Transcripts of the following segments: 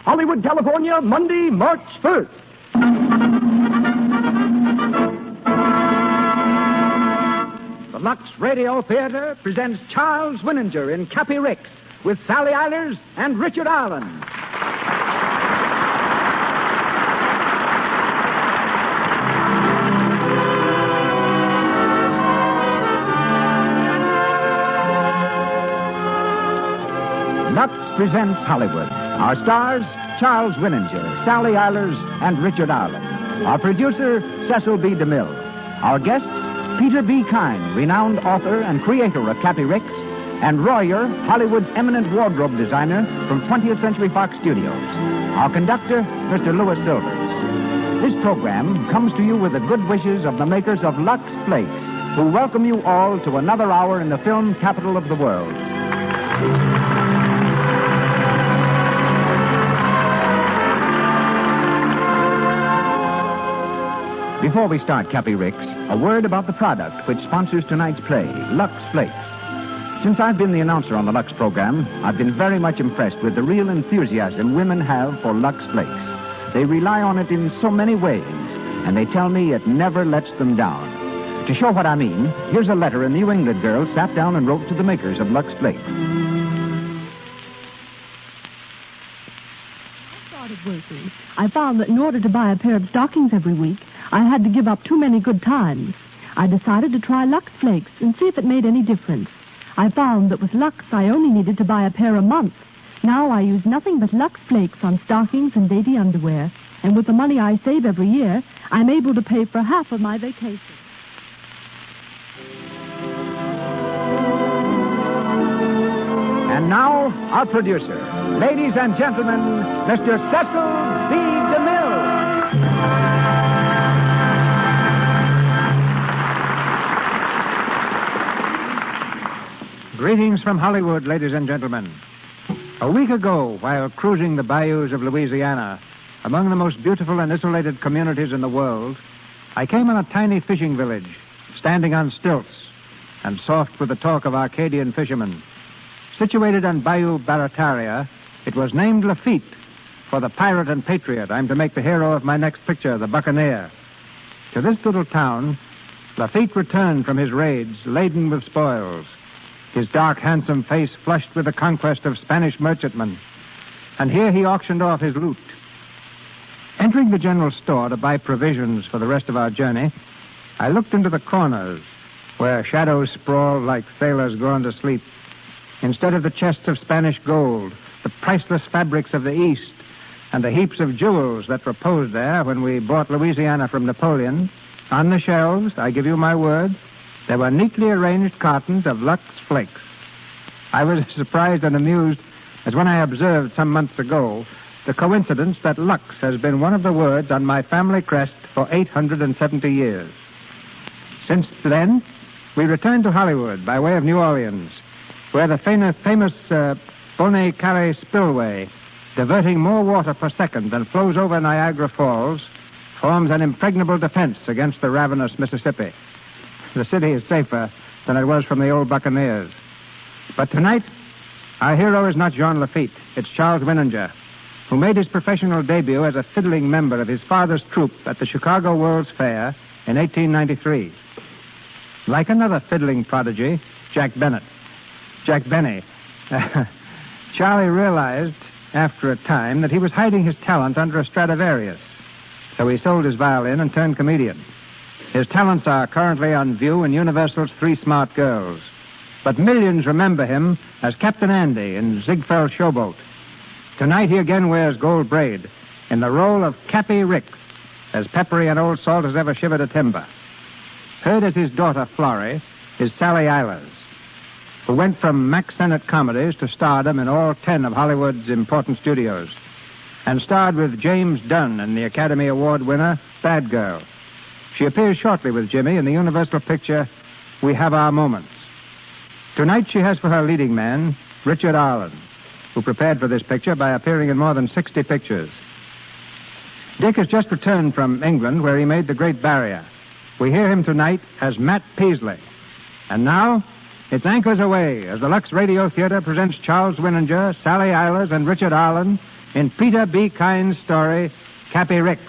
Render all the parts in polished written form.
Hollywood, California, Monday, March 1st. The Lux Radio Theater presents Charles Winninger in Cappy Ricks with Sally Eilers and Richard Allen. Lux presents Hollywood. Our stars, Charles Winninger, Sally Eilers, and Richard Allen. Our producer, Cecil B. DeMille. Our guests, Peter B. Kine, renowned author and creator of Cappy Ricks, and Royer, Hollywood's eminent wardrobe designer from 20th Century Fox Studios. Our conductor, Mr. Louis Silvers. This program comes to you with the good wishes of the makers of Lux Flakes, who welcome you all to another hour in the film capital of the world. Before we start Cappy Ricks, a word about the product which sponsors tonight's play, Lux Flakes. Since I've been the announcer on the Lux program, I've been very much impressed with the real enthusiasm women have for Lux Flakes. They rely on it in so many ways, and they tell me it never lets them down. To show what I mean, here's a letter a New England girl sat down and wrote to the makers of Lux Flakes. I started working. I found that in order to buy a pair of stockings every week, I had to give up too many good times. I decided to try Lux Flakes and see if it made any difference. I found that with Lux, I only needed to buy a pair a month. Now I use nothing but Lux Flakes on stockings and dainty underwear. And with the money I save every year, I'm able to pay for half of my vacation. And now, our producer. Ladies and gentlemen, Mr. Cecil B. DeMille. Greetings from Hollywood, ladies and gentlemen. A week ago, while cruising the bayous of Louisiana, among the most beautiful and isolated communities in the world, I came on a tiny fishing village, standing on stilts and soft with the talk of Arcadian fishermen. Situated on Bayou Barataria, it was named Lafitte for the pirate and patriot I'm to make the hero of my next picture, the Buccaneer. To this little town, Lafitte returned from his raids laden with spoils, his dark, handsome face flushed with the conquest of Spanish merchantmen. And here he auctioned off his loot. Entering the general store to buy provisions for the rest of our journey, I looked into the corners where shadows sprawled like sailors gone to sleep. Instead of the chests of Spanish gold, the priceless fabrics of the East, and the heaps of jewels that reposed there when we bought Louisiana from Napoleon, on the shelves, I give you my word, there were neatly arranged cartons of Lux Flakes. I was as surprised and amused as when I observed some months ago the coincidence that Lux has been one of the words on my family crest for 870 years. Since then, we returned to Hollywood by way of New Orleans, where the famous Bonnet Carré Spillway, diverting more water per second than flows over Niagara Falls, forms an impregnable defense against the ravenous Mississippi. The city is safer than it was from the old buccaneers. But tonight, our hero is not Jean Lafitte. It's Charles Winninger, who made his professional debut as a fiddling member of his father's troupe at the Chicago World's Fair in 1893. Like another fiddling prodigy, Jack Benny, Charlie realized after a time that he was hiding his talent under a Stradivarius. So he sold his violin and turned comedian. His talents are currently on view in Universal's Three Smart Girls. But millions remember him as Captain Andy in Ziegfeld's Showboat. Tonight he again wears gold braid in the role of Cappy Ricks, as peppery and old salt as ever shivered a timber. Heard as his daughter, Florrie, is Sally Eilers, who went from Mack Sennett comedies to stardom in all 10 of Hollywood's important studios, and starred with James Dunn in the Academy Award winner, Bad Girl. She appears shortly with Jimmy in the Universal picture, We Have Our Moments. Tonight she has for her leading man, Richard Allen, who prepared for this picture by appearing in more than 60 pictures. Dick has just returned from England, where he made The Great Barrier. We hear him tonight as Matt Peasley. And now, it's anchors away as the Lux Radio Theater presents Charles Winninger, Sally Eilers, and Richard Allen in Peter B. Kine's story, Cappy Ricks.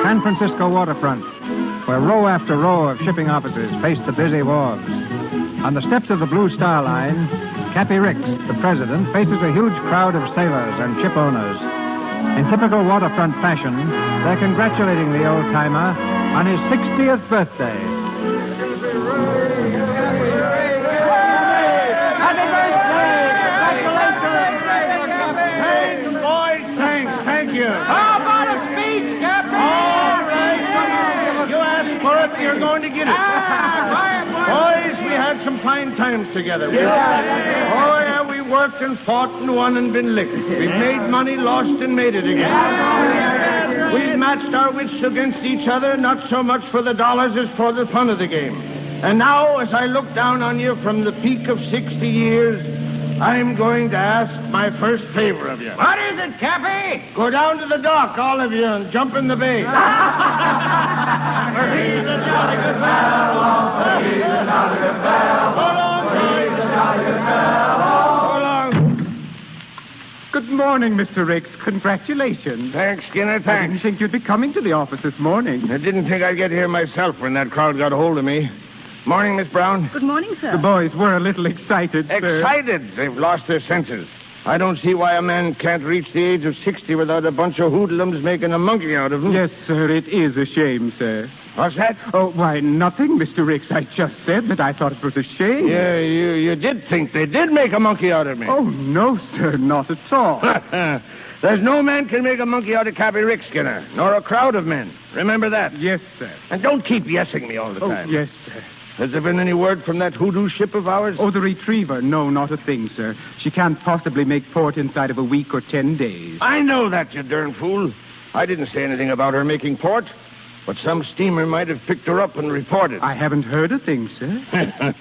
San Francisco waterfront, where row after row of shipping offices face the busy wharves. On the steps of the Blue Star Line, Cappy Ricks, the president, faces a huge crowd of sailors and ship owners. In typical waterfront fashion, they're congratulating the old-timer on his 60th birthday. Happy birthday! Congratulations! Thanks, boys. Thank you. How about a speech, Captain? All right. You asked for it, you're going to get it. Boys, we had some fine times together. Oh, yeah, we worked and fought and won and been licked. We've made money, lost, and made it again. We've matched our wits against each other, not so much for the dollars as for the fun of the game. And now, as I look down on you from the peak of 60 years, I'm going to ask my first favor of you. What is it, Cappy? Go down to the dock, all of you, and jump in the bay. He's a jolly good fellow. He's a jolly good fellow. He's a jolly good fellow. Good morning, Mr. Ricks. Congratulations. Thanks, Skinner, I thanks. didn't think you'd be coming to the office this morning. I didn't think I'd get here myself when that crowd got a hold of me. Morning, Miss Brown. Good morning, sir. The boys were a little excited, sir. Excited. They've lost their senses. I don't see why a man can't reach the age of 60 without a bunch of hoodlums making a monkey out of him. Yes, sir, it is a shame, sir. What's that? Oh, why, nothing, Mr. Ricks. I just said that I thought it was a shame. Yeah, you did think they did make a monkey out of me. Oh, no, sir, not at all. There's no man can make a monkey out of Cappy Ricks, Skinner, nor a crowd of men. Remember that. Yes, sir. And don't keep yesing me all the time. Oh, yes, sir. Has there been any word from that hoodoo ship of ours? Oh, the retriever. No, not a thing, sir. She can't possibly make port inside of a week or 10 days. I know that, you darn fool. I didn't say anything about her making port, but some steamer might have picked her up and reported. I haven't heard a thing, sir.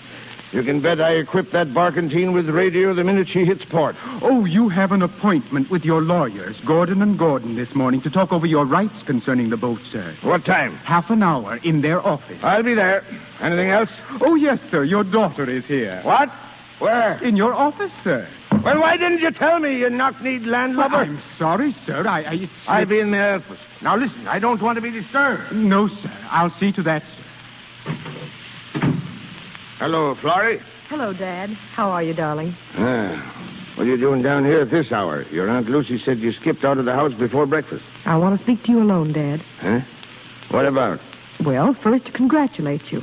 You can bet I equipped that barkentine with radio the minute she hits port. Oh, you have an appointment with your lawyers, Gordon and Gordon, this morning to talk over your rights concerning the boat, sir. What time? Half an hour in their office. I'll be there. Anything else? Oh, yes, sir. Your daughter is here. What? Where? In your office, sir. Well, why didn't you tell me, you knock-kneed landlubber? I'm sorry, sir. I'll be in the office. Now, listen, I don't want to be disturbed. No, sir. I'll see to that, sir. Hello, Florrie. Hello, Dad. How are you, darling? What are you doing down here at this hour? Your Aunt Lucy said you skipped out of the house before breakfast. I want to speak to you alone, Dad. Huh? What about? Well, first to congratulate you.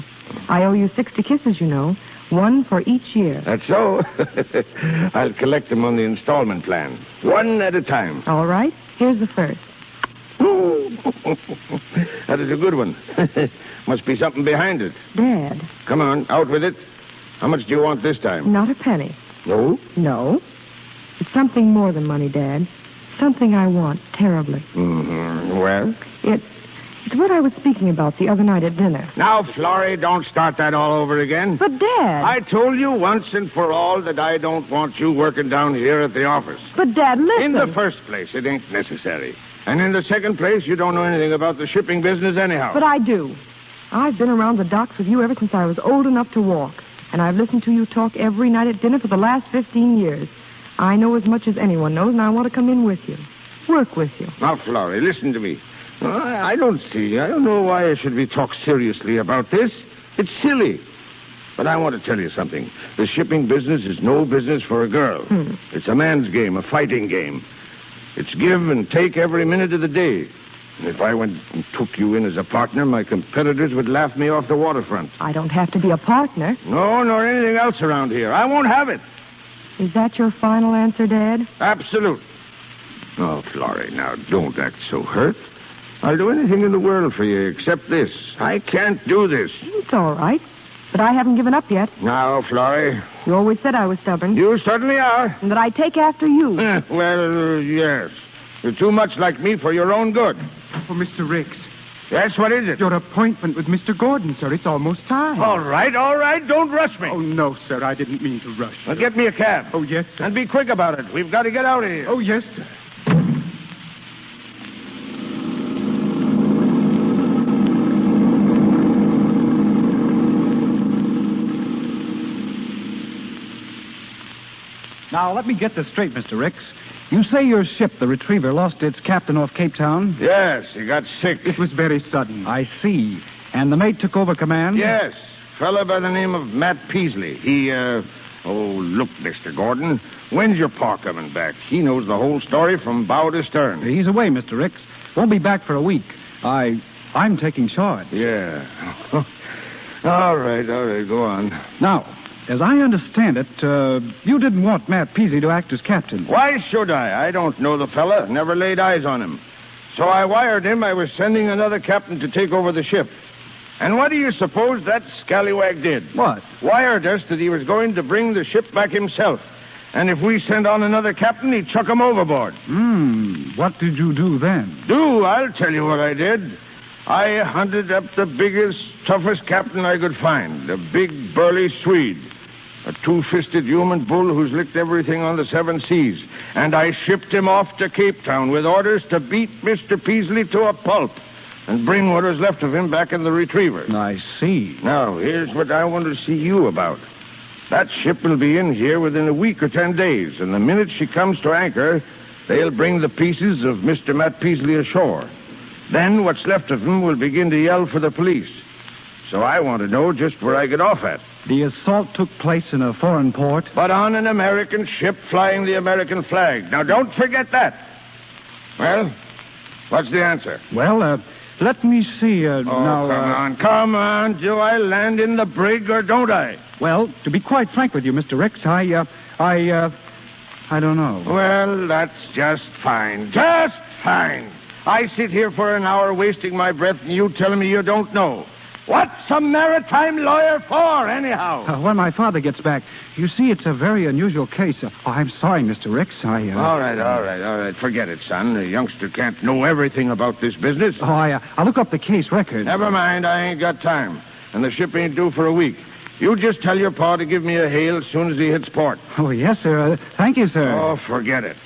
I owe you 60 kisses, you know. One for each year. That's so. I'll collect them on the installment plan. One at a time. All right. Here's the first. That is a good one. Must be something behind it. Dad. Come on, out with it. How much do you want this time? Not a penny. No? No. It's something more than money, Dad. Something I want terribly. Mm-hmm. Well? It's what I was speaking about the other night at dinner. Now, Florrie, don't start that all over again. But, Dad... I told you once and for all that I don't want you working down here at the office. But, Dad, listen... In the first place, it ain't necessary. And in the second place, you don't know anything about the shipping business anyhow. But I do. I've been around the docks with you ever since I was old enough to walk. And I've listened to you talk every night at dinner for the last 15 years. I know as much as anyone knows, and I want to come in with you. Work with you. Now, Florrie, listen to me. I don't know why I should be talked seriously about this. It's silly. But I want to tell you something. The shipping business is no business for a girl. It's a man's game, a fighting game. It's give and take every minute of the day. And if I went and took you in as a partner, my competitors would laugh me off the waterfront. I don't have to be a partner. No, nor anything else around here. I won't have it. Is that your final answer, Dad? Absolute. Oh, Florrie, now don't act so hurt. I'll do anything in the world for you except this. I can't do this. It's all right. But I haven't given up yet. Now, Florrie. You always said I was stubborn. You certainly are. And that I take after you. Well, yes. You're too much like me for your own good. Oh, Mr. Ricks. Yes, what is it? Your appointment with Mr. Gordon, sir. It's almost time. All right. Don't rush me. Oh, no, sir. I didn't mean to rush. Well, get me a cab. Oh, yes, sir. And be quick about it. We've got to get out of here. Oh, yes, sir. Now, let me get this straight, Mr. Ricks. You say your ship, the Retriever, lost its captain off Cape Town? Yes, he got sick. It was very sudden. I see. And the mate took over command? Yes, fella by the name of Matt Peasley. He, look, Mr. Gordon, when's your pa coming back? He knows the whole story from bow to stern. He's away, Mr. Ricks. Won't be back for a week. I'm taking charge. Yeah. All right, go on. Now, as I understand it, you didn't want Matt Peasley to act as captain. Why should I? I don't know the fella. Never laid eyes on him. So I wired him I was sending another captain to take over the ship. And what do you suppose that scallywag did? What? Wired us that he was going to bring the ship back himself. And if we sent on another captain, he'd chuck him overboard. What did you do then? I'll tell you what I did. I hunted up the biggest, toughest captain I could find. A big, burly Swede. A two-fisted human bull who's licked everything on the seven seas. And I shipped him off to Cape Town with orders to beat Mr. Peasley to a pulp and bring what was left of him back in the Retriever. I see. Now, here's what I want to see you about. That ship will be in here within a week or 10 days, and the minute she comes to anchor, they'll bring the pieces of Mr. Matt Peasley ashore. Then what's left of him will begin to yell for the police. So I want to know just where I get off at. The assault took place in a foreign port? But on an American ship flying the American flag. Now, don't forget that. Well, what's the answer? Well, let me see. Come on. Do I land in the brig or don't I? Well, to be quite frank with you, Mr. Ricks, I don't know. Well, that's just fine. Just fine. I sit here for an hour wasting my breath and you telling me you don't know. What's a maritime lawyer for, anyhow? When my father gets back. You see, it's a very unusual case. I'm sorry, Mr. Ricks. All right. Forget it, son. The youngster can't know everything about this business. I'll look up the case record. Never mind. I ain't got time. And the ship ain't due for a week. You just tell your pa to give me a hail as soon as he hits port. Oh, yes, sir. Thank you, sir. Oh, forget it.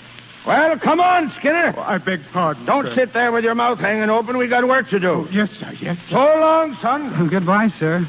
Well, come on, Skinner. I beg pardon. Don't sit there with your mouth hanging open. We got work to do. Oh, yes, sir, yes. So long, son. Goodbye, sir.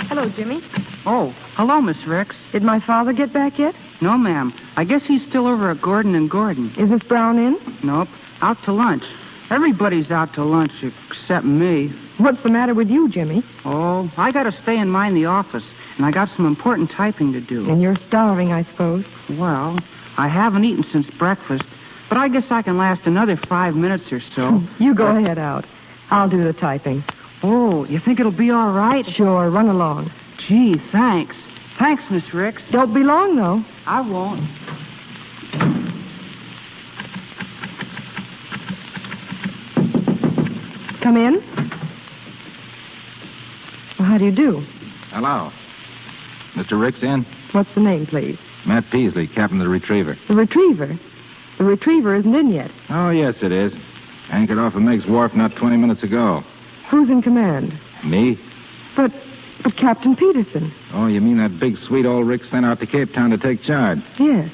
Hello, Jimmy. Oh, hello, Miss Ricks. Did my father get back yet? No, ma'am. I guess he's still over at Gordon and Gordon. Is Miss Brown in? Nope. Out to lunch. Everybody's out to lunch except me. What's the matter with you, Jimmy? Oh, I got to stay and mind the office, and I got some important typing to do. And you're starving, I suppose. Well, I haven't eaten since breakfast, but I guess I can last another 5 minutes or so. You go ahead out. I'll do the typing. Oh, you think it'll be all right? Sure, run along. Gee, thanks. Thanks, Miss Ricks. Don't be long, though. I won't. Come in. Well, how do you do? Hello. Mr. Ricks in? What's the name, please? Matt Peasley, captain of the Retriever. The Retriever? The Retriever isn't in yet. Oh, yes, it is. Anchored off of Meg's Wharf not 20 minutes ago. Who's in command? Me? But Captain Peterson. Oh, you mean that big, sweet old Rick sent out to Cape Town to take charge? Yes.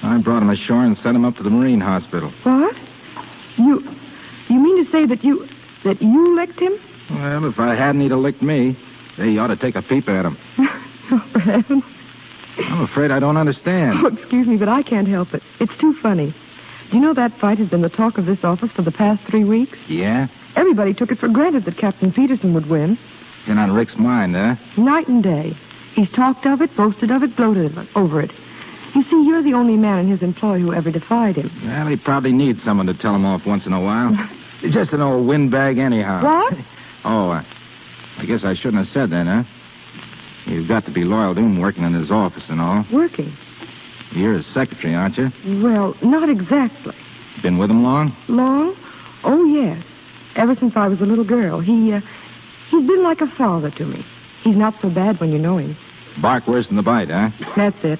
I brought him ashore and sent him up to the Marine Hospital. What? You mean to say that you licked him? Well, if I hadn't, he'd have licked me. They ought to take a peep at him. Oh, for heaven. I'm afraid I don't understand. Oh, excuse me, but I can't help it. It's too funny. Do you know that fight has been the talk of this office for the past 3 weeks? Yeah? Everybody took it for granted that Captain Peterson would win. Been on Rick's mind, huh? Night and day. He's talked of it, boasted of it, gloated over it. You see, you're the only man in his employ who ever defied him. Well, he probably needs someone to tell him off once in a while. He's just an old windbag anyhow. What? Oh, I guess I shouldn't have said that, huh? You've got to be loyal to him working in his office and all. Working? You're his secretary, aren't you? Well, not exactly. Been with him long? Long? Oh, yes. Ever since I was a little girl. He's been like a father to me. He's not so bad when you know him. Bark worse than the bite, huh? That's it.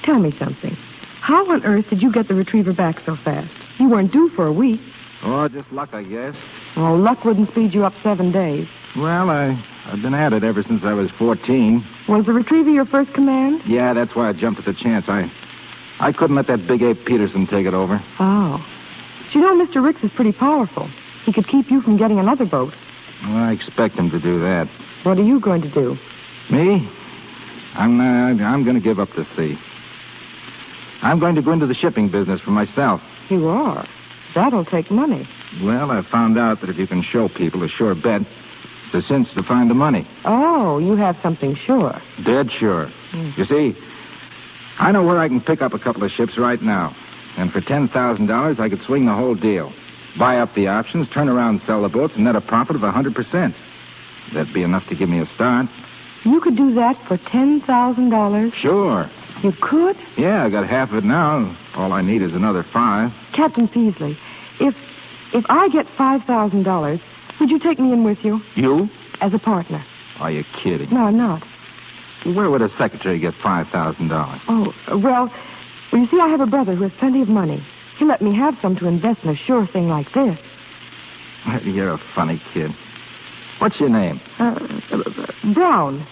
Tell me something. How on earth did you get the Retriever back so fast? You weren't due for a week. Oh, just luck, I guess. Oh, luck wouldn't speed you up 7 days. Well, I've been at it ever since I was 14. Was the Retriever your first command? Yeah, that's why I jumped at the chance. I I couldn't let that big ape Peterson take it over. Oh. But you know, Mr. Ricks is pretty powerful. He could keep you from getting another boat. Well, I expect him to do that. What are you going to do? Me? I'm going to give up the sea. I'm going to go into the shipping business for myself. You are? That'll take money. Well, I found out that if you can show people a sure bet, it's a cinch to find the money. Oh, you have something sure. Dead sure. You see, I know where I can pick up a couple of ships right now. And for $10,000, I could swing the whole deal. Buy up the options, turn around and sell the boats, and net a profit of 100%. That'd be enough to give me a start. You could do that for $10,000? Sure. You could? Yeah, I got half of it now. All I need is another $5,000. Captain Peasley, if I get $5,000, would you take me in with you? You? As a partner. Are you kidding? No, I'm not. Where would a secretary get $5,000? Oh, well, you see, I have a brother who has plenty of money. He let me have some to invest in a sure thing like this. You're a funny kid. What's your name? Brown.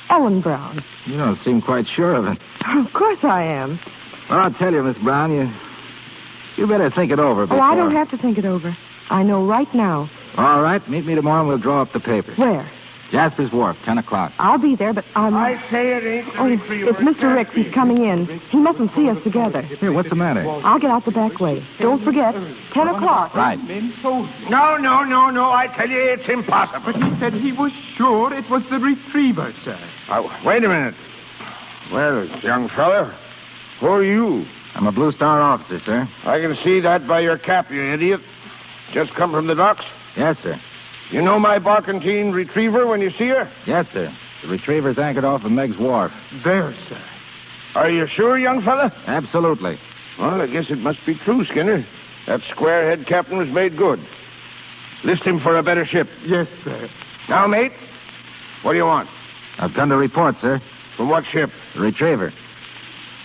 Ellen Brown. You don't seem quite sure of it. Of course I am. Well, I'll tell you, Miss Brown, you better think it over before... Oh, I don't have to think it over. I know right now. All right, meet me tomorrow and we'll draw up the papers. Where? Jasper's Wharf, 10 o'clock. I'll be there, but I say it ain't the retriever. It's Mr. Ricks. He's coming in. He mustn't see us together. Here, what's the matter? I'll get out the back way. Don't forget, 10 o'clock. Right. No. I tell you, it's impossible. But he said he was sure it was the retriever, sir. Oh, wait a minute. Well, young fella, who are you? I'm a Blue Star officer, sir. I can see that by your cap, you idiot. Just come from the docks? Yes, sir. You know my barkentine retriever when you see her? Yes, sir. The retriever's anchored off of Meg's Wharf. There, sir. Are you sure, young fella? Absolutely. Well, I guess it must be true, Skinner. That squarehead captain was made good. List him for a better ship. Yes, sir. Now, mate, what do you want? I've come to report, sir. From what ship? The retriever.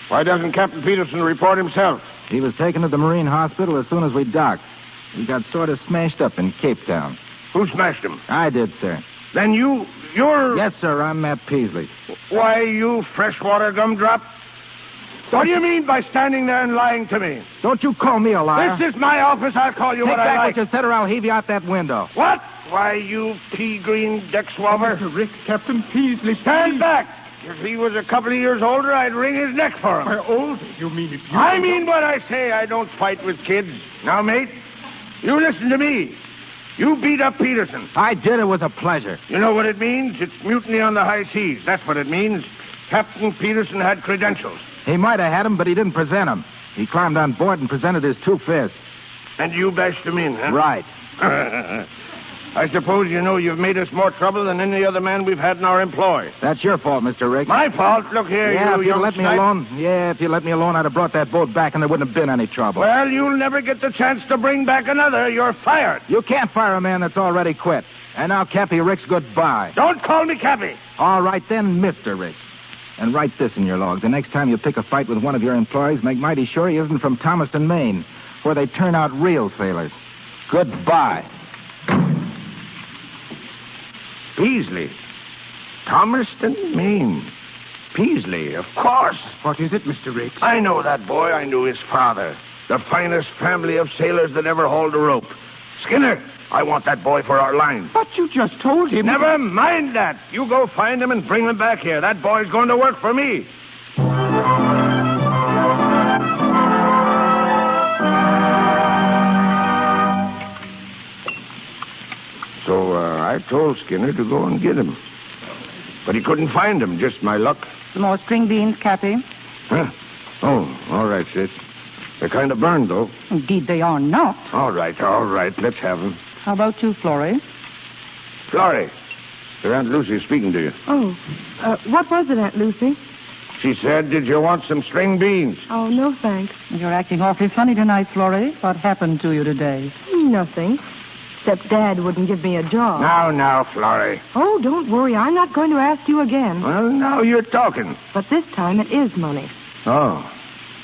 Why doesn't Captain Peterson report himself? He was taken to the Marine Hospital as soon as we docked. He got sort of smashed up in Cape Town. Who smashed him? I did, sir. Then you're... Yes, sir, I'm Matt Peasley. Why, you freshwater gumdrop? What do you mean by standing there and lying to me? Don't you call me a liar. This is my office. I'll call you Take what I back like. what you said or I'll heave you out that window. What? Why, you pea-green deck swabber. Mr. Ricks, Captain Peasley, Stand please. back. If he was a couple of years older, I'd wring his neck for him. Why, older? You mean if you... I mean what I say. I don't fight with kids. Now, mate, you listen to me. You beat up Peterson. I did. It was a pleasure. You know what it means? It's mutiny on the high seas. That's what it means. Captain Peterson had credentials. He might have had them, but he didn't present them. He climbed on board and presented his 2 fists. And you bashed him in, huh? Right. I suppose you know you've made us more trouble than any other man we've had in our employ. That's your fault, Mr. Ricks. My fault? Look here, Yeah, you if you'd young let me snipe. alone. Yeah, if you'd let me alone, I'd have brought that boat back and there wouldn't have been any trouble. Well, you'll never get the chance to bring back another. You're fired. You can't fire a man that's already quit. And now, Cappy Ricks, goodbye. Don't call me Cappy. All right, then, Mr. Ricks. And write this in your log. The next time you pick a fight with one of your employees, make mighty sure he isn't from Thomaston, Maine, where they turn out real sailors. Goodbye. Peasley. Thomaston, Maine. Peasley, of course. What is it, Mr. Ricks? I know that boy. I knew his father. The finest family of sailors that ever hauled a rope. Skinner, I want that boy for our line. But you just told him... Never mind that. You go find him and bring him back here. That boy's going to work for me. So I told Skinner to go and get him. But he couldn't find him, just my luck. Some more string beans, Cappy? Huh? Oh, all right, sis. They're kind of burned, though. Indeed, they are not. All right. Let's have them. How about you, Florrie? Florrie, your Aunt Lucy's speaking to you. Oh, what was it, Aunt Lucy? She said, did you want some string beans? Oh, no, thanks. You're acting awfully funny tonight, Florrie. What happened to you today? Nothing. Except Dad wouldn't give me a job. Now, Florrie. Oh, don't worry. I'm not going to ask you again. Well, now you're talking. But this time it is money. Oh,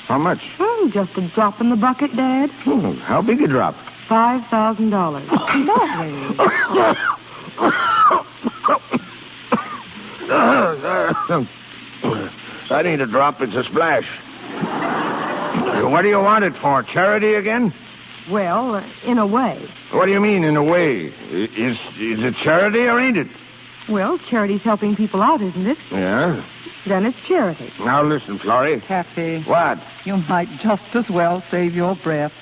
how much? Oh, just a drop in the bucket, Dad. Oh, how big a drop? $5,000. That ain't a drop, it's a splash. What do you want it for? Charity again? Well, in a way. What do you mean, in a way? Is it charity or ain't it? Well, charity's helping people out, isn't it? Yeah? Then it's charity. Now listen, Florrie. Cappy. What? You might just as well save your breath.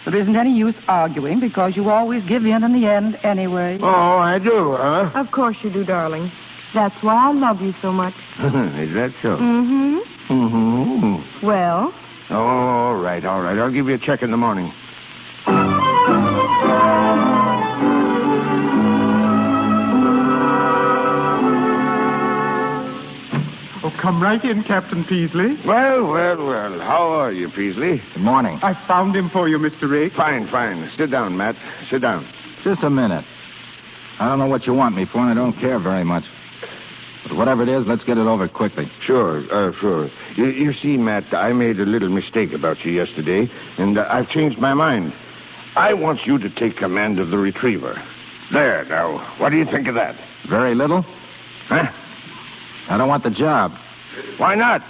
There isn't any use arguing because you always give in the end anyway. Oh, I do, huh? Of course you do, darling. That's why I love you so much. Is that so? Mm-hmm. Mm-hmm. Well? Oh, all right. I'll give you a check in the morning. Oh, come right in, Captain Peasley. Well. How are you, Peasley? Good morning. I found him for you, Mr. Riggs. Fine. Sit down, Matt. Sit down. Just a minute. I don't know what you want me for, and I don't care very much. But whatever it is, let's get it over quickly. Sure. You see, Matt, I made a little mistake about you yesterday, and I've changed my mind. I want you to take command of the Retriever. There, now, what do you think of that? Very little? Huh? I don't want the job. Why not?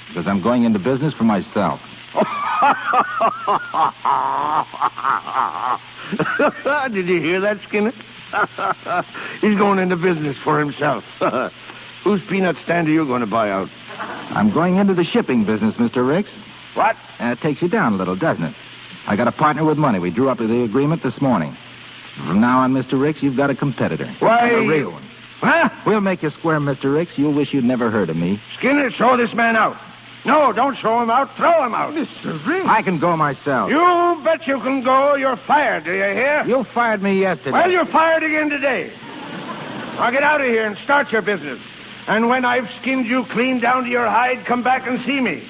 Because I'm going into business for myself. Did you hear that, Skinner? He's going into business for himself. Whose peanut stand are you going to buy out? I'm going into the shipping business, Mr. Ricks. What? It takes you down a little, doesn't it? I got a partner with money. We drew up the agreement this morning. From now on, Mr. Ricks, you've got a competitor. Why? A real one. Huh? We'll make you square, Mr. Ricks. You'll wish you'd never heard of me. Skinner, throw this man out. No, don't throw him out. Throw him out. Mr. Riggs. I can go myself. You bet you can go. You're fired. Do you hear? You fired me yesterday. Well, you're fired again today. Now get out of here and start your business. And when I've skinned you clean down to your hide, come back and see me.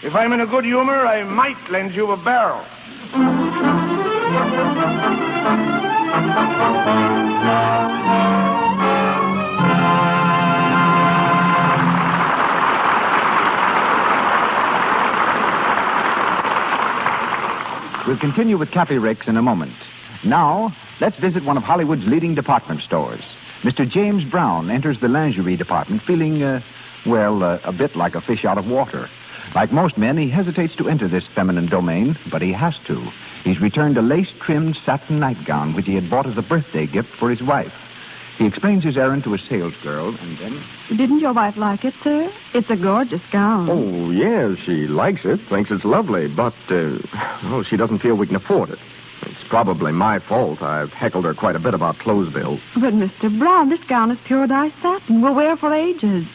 If I'm in a good humor, I might lend you a barrel. We'll continue with Cappy Ricks in a moment. Now, let's visit one of Hollywood's leading department stores. Mr. James Brown enters the lingerie department feeling, a bit like a fish out of water. Like most men, he hesitates to enter this feminine domain, but he has to. He's returned a lace-trimmed satin nightgown which he had bought as a birthday gift for his wife. He explains his errand to a salesgirl, and then... Didn't your wife like it, sir? It's a gorgeous gown. Oh, yes, she likes it, thinks it's lovely, but, she doesn't feel we can afford it. It's probably my fault. I've heckled her quite a bit about clothes bills. But, Mr. Brown, this gown is pure dye satin. Will wear for ages.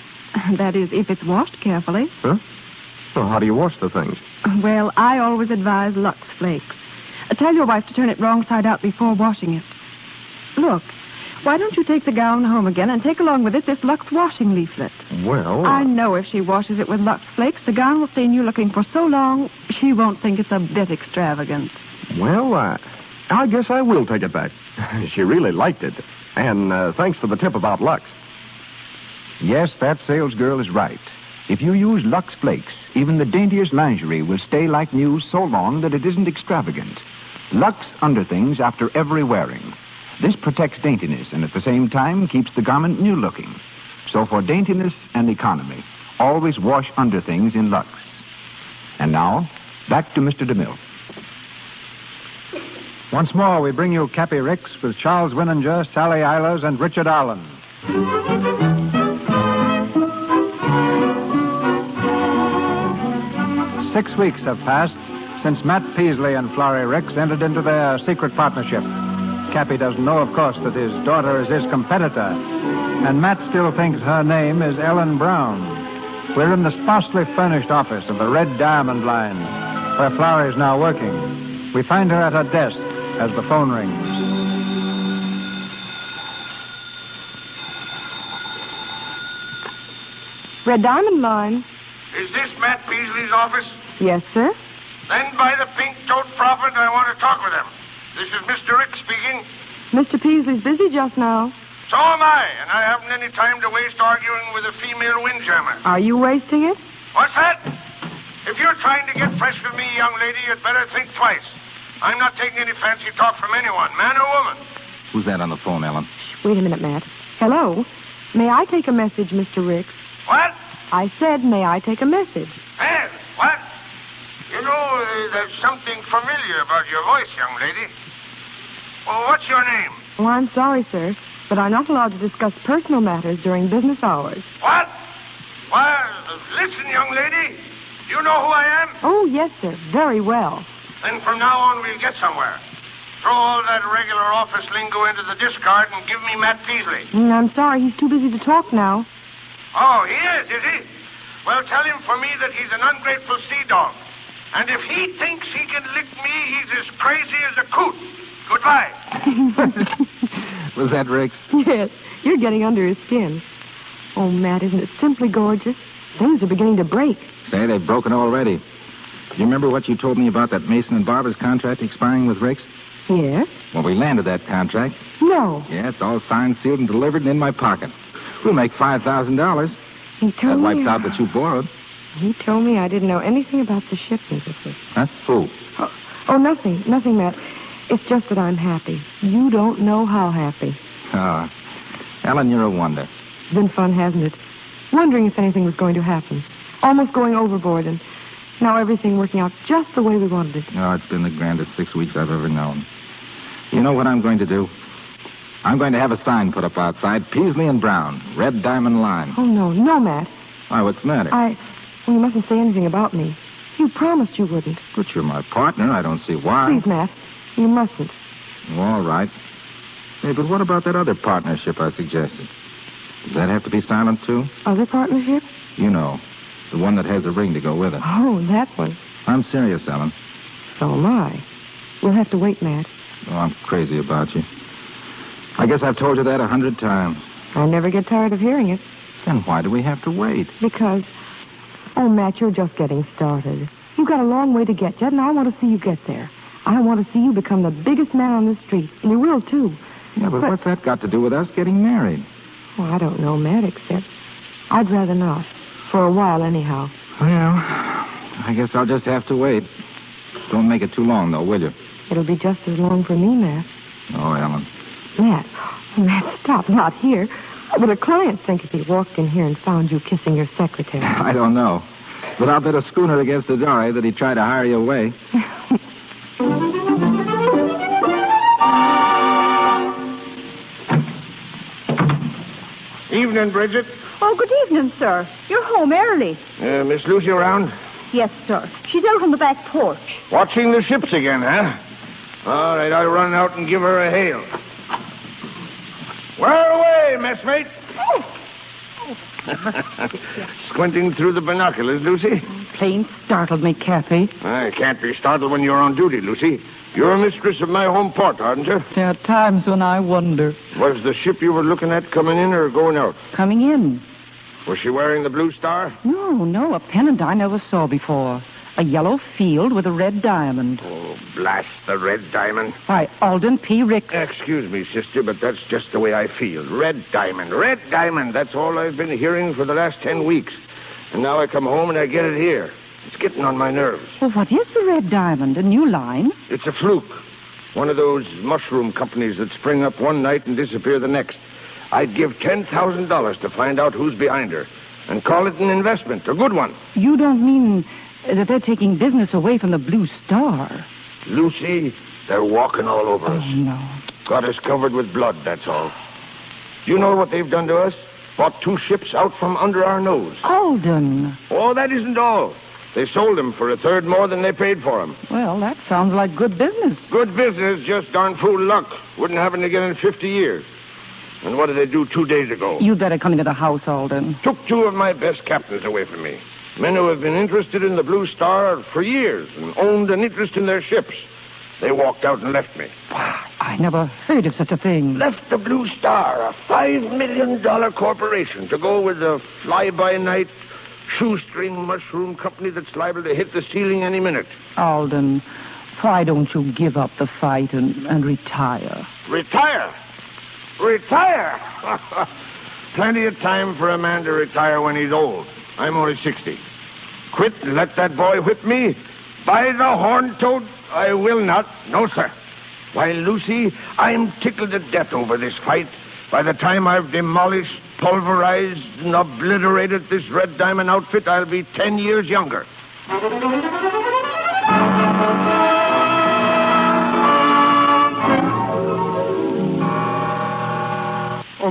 That is, if it's washed carefully. Huh? Well, how do you wash the things? Well, I always advise Lux Flakes. Tell your wife to turn it wrong side out before washing it. Look, why don't you take the gown home again and take along with it this Lux washing leaflet? Well... I know if she washes it with Lux Flakes, the gown will stay in you looking for so long, she won't think it's a bit extravagant. Well, I guess I will take it back. She really liked it. And thanks for the tip about Lux. Yes, that salesgirl is right. If you use Lux Flakes, even the daintiest lingerie will stay like new so long that it isn't extravagant. Lux underthings after every wearing. This protects daintiness and at the same time keeps the garment new-looking. So for daintiness and economy, always wash underthings in Lux. And now, back to Mr. DeMille. Once more, we bring you Cappy Ricks with Charles Winninger, Sally Eilers, and Richard Arlen. 6 weeks have passed since Matt Peasley and Florrie Ricks entered into their secret partnership. Cappy doesn't know, of course, that his daughter is his competitor, and Matt still thinks her name is Ellen Brown. We're in the sparsely furnished office of the Red Diamond Line, where Florrie is now working. We find her at her desk as the phone rings. Red Diamond Line. Is this Matt Peasley's office? Yes, sir. Then by the pink-toed prophet, I want to talk with him. This is Mr. Rick speaking. Mr. Peasley's busy just now. So am I, and I haven't any time to waste arguing with a female windjammer. Are you wasting it? What's that? If you're trying to get fresh with me, young lady, you'd better think twice. I'm not taking any fancy talk from anyone, man or woman. Who's that on the phone, Ellen? Wait a minute, Matt. Hello? May I take a message, Mr. Ricks? What? I said, may I take a message? Hey, what? You know, there's something familiar about your voice, young lady. Well, what's your name? Oh, I'm sorry, sir, but I'm not allowed to discuss personal matters during business hours. What? Well, listen, young lady. Do you know who I am? Oh, yes, sir. Very well. Then from now on, we'll get somewhere. Throw all that regular office lingo into the discard and give me Matt Peasley. I'm sorry. He's too busy to talk now. Oh, he is he? Well, tell him for me that he's an ungrateful sea dog. And if he thinks he can lick me, he's as crazy as a coot. Goodbye. Was that Rix? Yes. You're getting under his skin. Oh, Matt, isn't it simply gorgeous? Things are beginning to break. Say, they've broken already. Do you remember what you told me about that Mason and Barber's contract expiring with Rix? Yes? Well, we landed that contract. No. Yeah, it's all signed, sealed, and delivered and in my pocket. We'll make $5,000. He told me... That wipes me... out what you borrowed. He told me I didn't know anything about the shipment business. Huh? Who? Oh, nothing. Nothing, Matt. It's just that I'm happy. You don't know how happy. Oh. Ellen, you're a wonder. It's been fun, hasn't it? Wondering if anything was going to happen. Almost going overboard, and now everything working out just the way we wanted it. Oh, it's been the grandest 6 weeks I've ever known. You know what I'm going to do? I'm going to have a sign put up outside, Peasley and Brown, Red Diamond Line. Oh, no, Matt. Why, what's the matter? Well, you mustn't say anything about me. You promised you wouldn't. But you're my partner. I don't see why. Please, Matt, you mustn't. All right. Hey, but what about that other partnership I suggested? Does that have to be silent, too? Other partnership? You know, the one that has a ring to go with it. Oh, that one. I'm serious, Ellen. So am I. We'll have to wait, Matt. Oh, I'm crazy about you. I guess I've told you that 100 times. I never get tired of hearing it. Then why do we have to wait? Because... Oh, Matt, you're just getting started. You've got a long way to get yet, and I want to see you get there. I want to see you become the biggest man on the street. And you will, too. Yeah, but what's that got to do with us getting married? Well, I don't know, Matt, except I'd rather not. For a while, anyhow. Well, I guess I'll just have to wait. Don't make it too long, though, will you? It'll be just as long for me, Matt. Oh, Ellen. Matt, stop. Not here. What would a client think if he walked in here and found you kissing your secretary? I don't know. But I'll bet a schooner against the door that he'd try to hire you away. Evening, Bridget. Oh, good evening, sir. You're home early. Miss Lucy around? Yes, sir. She's out on the back porch. Watching the ships again, huh? All right, I'll run out and give her a hail. Where away, messmate? Squinting through the binoculars, Lucy? Plain startled me, Cappy. I can't be startled when you're on duty, Lucy. You're a mistress of my home port, aren't you? There are times when I wonder. Was the ship you were looking at coming in or going out? Coming in. Was she wearing the blue star? No, a pennant I never saw before. A yellow field with a red diamond. Oh, blast the red diamond. By Alden P. Ricks. Excuse me, sister, but that's just the way I feel. Red diamond, red diamond. That's all I've been hearing for the last 10 weeks. And now I come home and I get it here. It's getting on my nerves. Well, what is the red diamond? A new line? It's a fluke. One of those mushroom companies that spring up one night and disappear the next. I'd give $10,000 to find out who's behind her and call it an investment, a good one. You don't mean that they're taking business away from the Blue Star? Lucy, they're walking all over us. Oh, no. Got us covered with blood, that's all. Do you know what they've done to us? Bought 2 ships out from under our nose. Alden. Oh, that isn't all. They sold them for 1/3 more than they paid for them. Well, that sounds like good business. Good business, just darn fool luck. Wouldn't happen again in 50 years. And what did they do 2 days ago? You'd better come into the house, Alden. Took 2 of my best captains away from me. Men who have been interested in the Blue Star for years and owned an interest in their ships. They walked out and left me. I never heard of such a thing. Left the Blue Star, a $5 million corporation, to go with a fly-by-night shoestring mushroom company that's liable to hit the ceiling any minute. Alden, why don't you give up the fight and retire? Retire? Retire? Plenty of time for a man to retire when he's old. I'm only 60. Quit and let that boy whip me? By the horn-toad, I will not. No, sir. Why, Lucy, I'm tickled to death over this fight. By the time I've demolished, pulverized, and obliterated this red diamond outfit, I'll be 10 years younger.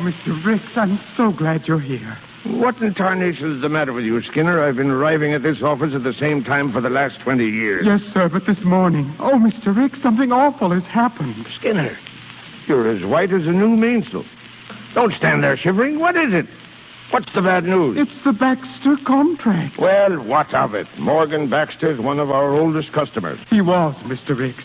Mr. Ricks, I'm so glad you're here. What in tarnation is the matter with you, Skinner? I've been arriving at this office at the same time for the last 20 years. Yes, sir, but this morning... Oh, Mr. Ricks, something awful has happened. Skinner, you're as white as a new mainsail. Don't stand there shivering. What is it? What's the bad news? It's the Baxter contract. Well, what of it? Morgan Baxter's one of our oldest customers. He was, Mr. Ricks.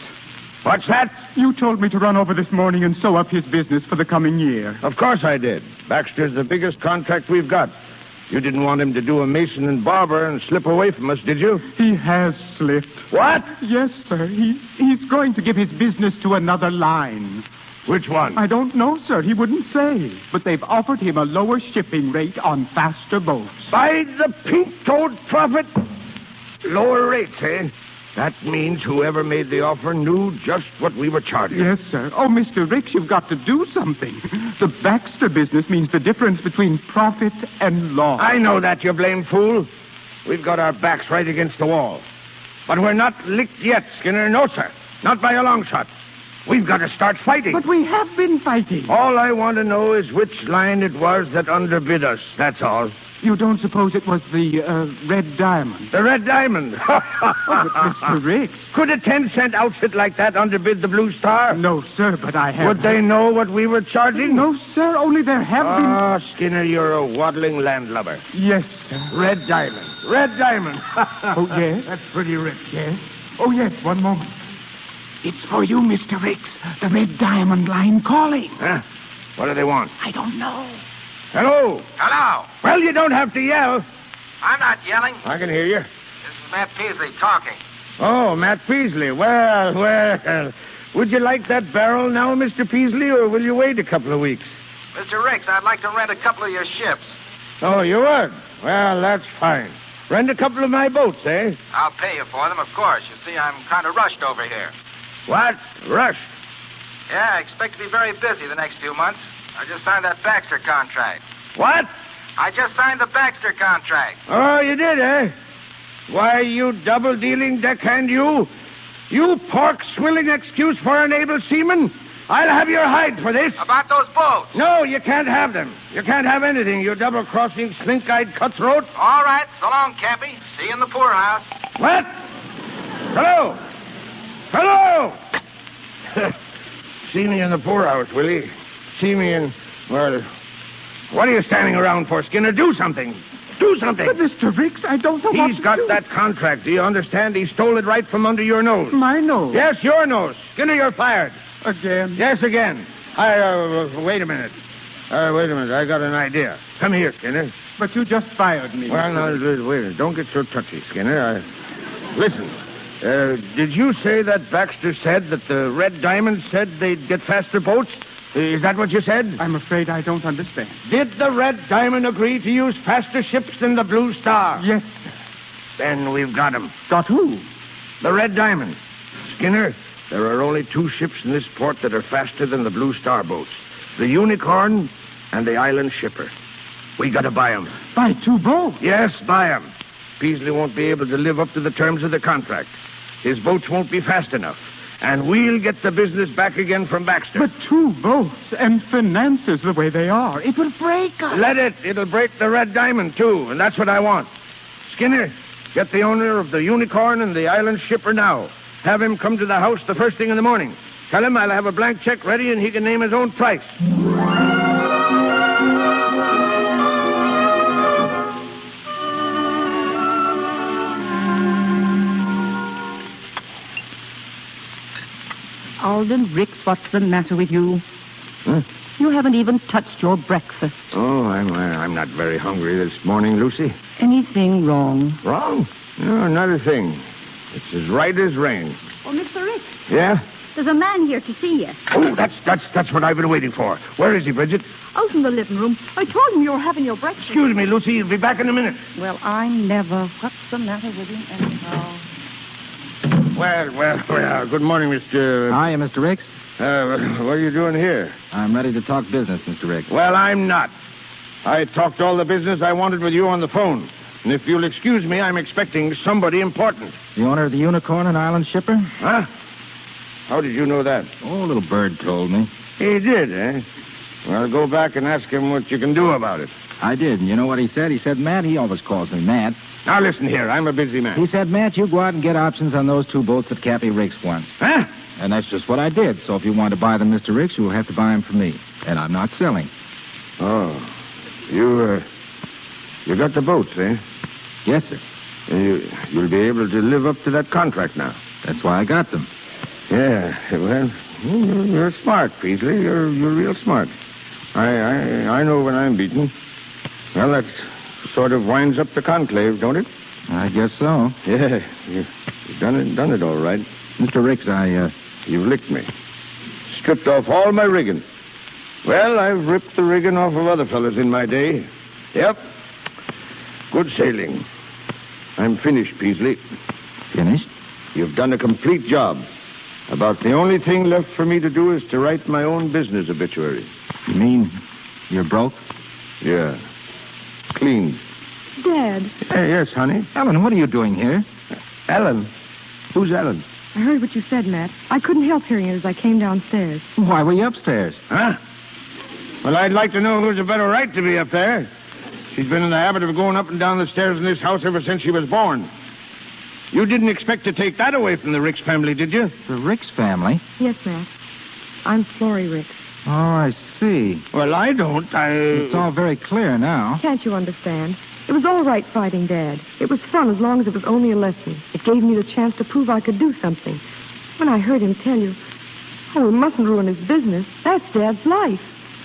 What's that? You told me to run over this morning and sew up his business for the coming year. Of course I did. Baxter's the biggest contract we've got. You didn't want him to do a mason and barber and slip away from us, did you? He has slipped. What? Yes, sir. He's going to give his business to another line. Which one? I don't know, sir. He wouldn't say. But they've offered him a lower shipping rate on faster boats. By the pink-toed prophet! Lower rates, eh? That means whoever made the offer knew just what we were charging. Yes, sir. Oh, Mr. Ricks, you've got to do something. The Baxter business means the difference between profit and loss. I know that, you blame fool. We've got our backs right against the wall. But we're not licked yet, Skinner. No, sir. Not by a long shot. We've got to start fighting. But we have been fighting. All I want to know is which line it was that underbid us. That's all. You don't suppose it was the Red Diamond? The Red Diamond? Oh, but Mr. Ricks. Could a 10-cent outfit like that underbid the Blue Star? No, sir, but I have... Would they know what we were charging? No, sir, only there have been... Ah, Skinner, you're a waddling landlubber. Yes, sir. Red Diamond. Red Diamond. Oh, yes? That's pretty rich. Yes? Oh, yes, one moment. It's for you, Mr. Ricks. The Red Diamond line calling. Huh? What do they want? I don't know. Hello. Hello. Well, you don't have to yell. I'm not yelling. I can hear you. This is Matt Peasley talking. Oh, Matt Peasley. Well. Would you like that barrel now, Mr. Peasley, or will you wait a couple of weeks? Mr. Ricks, I'd like to rent a couple of your ships. Oh, you would? Well, that's fine. Rent a couple of my boats, eh? I'll pay you for them, of course. You see, I'm kind of rushed over here. What? Rushed? Yeah, I expect to be very busy the next few months. I just signed that Baxter contract. What? I just signed the Baxter contract. Oh, you did, eh? Why, you double-dealing deckhand, you. You pork-swilling excuse for an able seaman. I'll have your hide for this. About those boats? No, you can't have them. You can't have anything, you double-crossing, slink-eyed cutthroat. All right. So long, Cappy. See you in the poorhouse. What? Hello? Hello? See me in the poorhouse, will you? See me in... Well, what are you standing around for, Skinner? Do something. Do something. But, Mr. Ricks, I don't know what He's got that contract. Do you understand? He stole it right from under your nose. My nose? Yes, your nose. Skinner, you're fired. Again? Yes, again. Wait a minute. Wait a minute. I got an idea. Come here, Skinner. But you just fired me. Well, now, wait a minute. Don't get so touchy, Skinner. Listen. Did you say that Baxter said that the Red Diamond said they'd get faster boats? Is that what you said? I'm afraid I don't understand. Did the Red Diamond agree to use faster ships than the Blue Star? Yes, sir. Then we've got him. Got who? The Red Diamond. Skinner, there are only two ships in this port that are faster than the Blue Star boats. The Unicorn and the Island Shipper. We got to buy them. Buy two boats? Yes, buy them. Peasley won't be able to live up to the terms of the contract. His boats won't be fast enough. And we'll get the business back again from Baxter. But two boats and finances the way they are, it will break us. Let it. It'll break the Red Diamond, too, and that's what I want. Skinner, get the owner of the Unicorn and the Island Shipper now. Have him come to the house the first thing in the morning. Tell him I'll have a blank check ready and he can name his own price. Alden Ricks, what's the matter with you? Huh? You haven't even touched your breakfast. Oh, I'm not very hungry this morning, Lucy. Anything wrong? Wrong? No, not a thing. It's as right as rain. Oh, Mr. Ricks, Yeah? there's a man here to see you. Oh, that's what I've been waiting for. Where is he, Bridget? Out in the living room. I told him you were having your breakfast. Excuse me, Lucy. He'll be back in a minute. Well, I never. What's the matter with him anyhow? Well. Good morning, Mr. Hiya, Mr. Ricks. What are you doing here? I'm ready to talk business, Mr. Ricks. Well, I'm not. I talked all the business I wanted with you on the phone. And if you'll excuse me, I'm expecting somebody important. The owner of the Unicorn and Island Shipper? Huh? How did you know that? Oh, a little bird told me. He did, eh? Well, go back and ask him what you can do about it. I did, and you know what he said? He said, Matt, he always calls me Matt. Now, listen here. I'm a busy man. He said, Matt, you go out and get options on those 2 boats that Cappy Ricks wants. Huh? And that's just what I did. So if you want to buy them, Mr. Ricks, you'll have to buy them from me. And I'm not selling. Oh. You got the boats, eh? Yes, sir. You'll be able to live up to that contract now. That's why I got them. Yeah, well, you're smart, Peasley. You're real smart. I know when I'm beaten. Well, that sort of winds up the conclave, don't it? I guess so. Yeah, you've done it all right. Mr. Ricks, You've licked me. Stripped off all my rigging. Well, I've ripped the rigging off of other fellas in my day. Yep. Good sailing. I'm finished, Peasley. Finished? You've done a complete job. About the only thing left for me to do is to write my own business obituary. You mean you're broke? Yeah. Clean. Dad. Hey, yes, honey. Ellen, what are you doing here? Ellen? Who's Ellen? I heard what you said, Matt. I couldn't help hearing it as I came downstairs. Why were you upstairs? Huh? Well, I'd like to know who's a better right to be up there. She's been in the habit of going up and down the stairs in this house ever since she was born. You didn't expect to take that away from the Ricks family, did you? The Ricks family? Yes, Matt. I'm Florrie Ricks. Oh, I see. Well, I don't. It's all very clear now. Can't you understand? It was all right fighting Dad. It was fun as long as it was only a lesson. It gave me the chance to prove I could do something. When I heard him tell you, we mustn't ruin his business. That's Dad's life.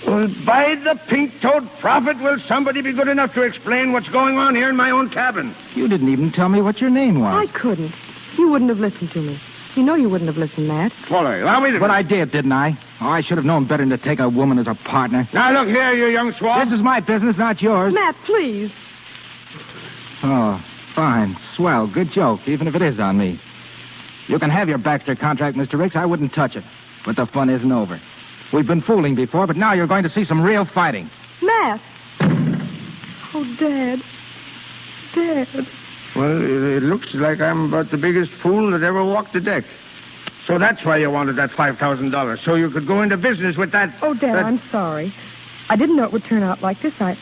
Well, by the pink-toed prophet, will somebody be good enough to explain what's going on here in my own cabin? You didn't even tell me what your name was. I couldn't. You wouldn't have listened to me. You know you wouldn't have listened, Matt. Wally, allow me to... But I did, didn't I? Oh, I should have known better than to take a woman as a partner. Now, look here, you young swab. This is my business, not yours. Matt, please. Oh, fine. Swell. Good joke, even if it is on me. You can have your Baxter contract, Mr. Ricks. I wouldn't touch it. But the fun isn't over. We've been fooling before, but now you're going to see some real fighting. Matt! Oh, Dad. Dad. Well, it looks like I'm about the biggest fool that ever walked the deck. So that's why you wanted that $5,000, so you could go into business with that... Oh, Dad, I'm sorry. I didn't know it would turn out like this. I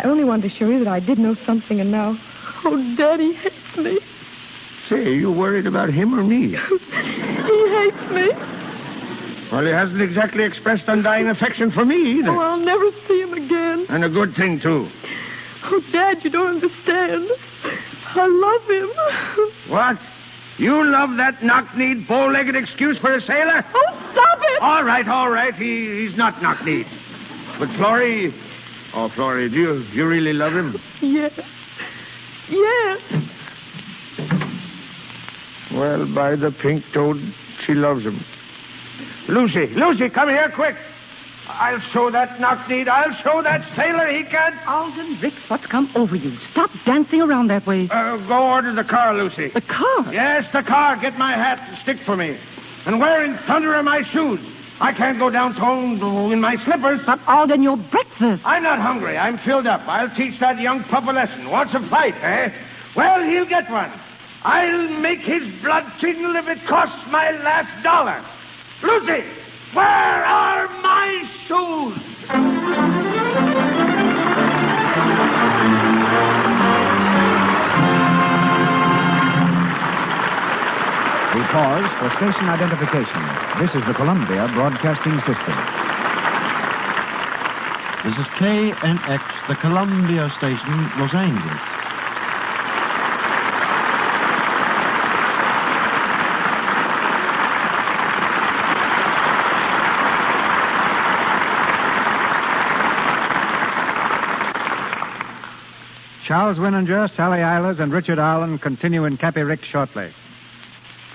only wanted to show you that I did know something, and now... Oh, Daddy hates me. Say, you worried about him or me? He hates me. Well, he hasn't exactly expressed undying affection for me either. Oh, I'll never see him again. And a good thing, too. Oh, Dad, you don't understand. I love him. What? You love that knock-kneed, bow-legged excuse for a sailor? Oh, stop it! All right. He's not knock-kneed. But Florrie... Oh, Florrie, do you really love him? Yes. Yes. Well, by the pink toad, she loves him. Lucy, come here, quick. I'll show that knock-kneed. I'll show that sailor he can't... Alden, Ricks, what's come over you? Stop dancing around that way. Go order the car, Lucy. The car? Yes, the car. Get my hat and stick for me. And where in thunder are my shoes? I can't go downtown in my slippers. But, Alden, your breakfast. I'm not hungry. I'm filled up. I'll teach that young pup a lesson. Wants a fight, eh? Well, he'll get one. I'll make his blood tingle if it costs my last dollar. Lucy, where are my shoes? We pause for station identification. This is the Columbia Broadcasting System. This is KNX, the Columbia Station, Los Angeles. Charles Winninger, Sally Eilers, and Richard Arlen continue in Cappy Ricks shortly.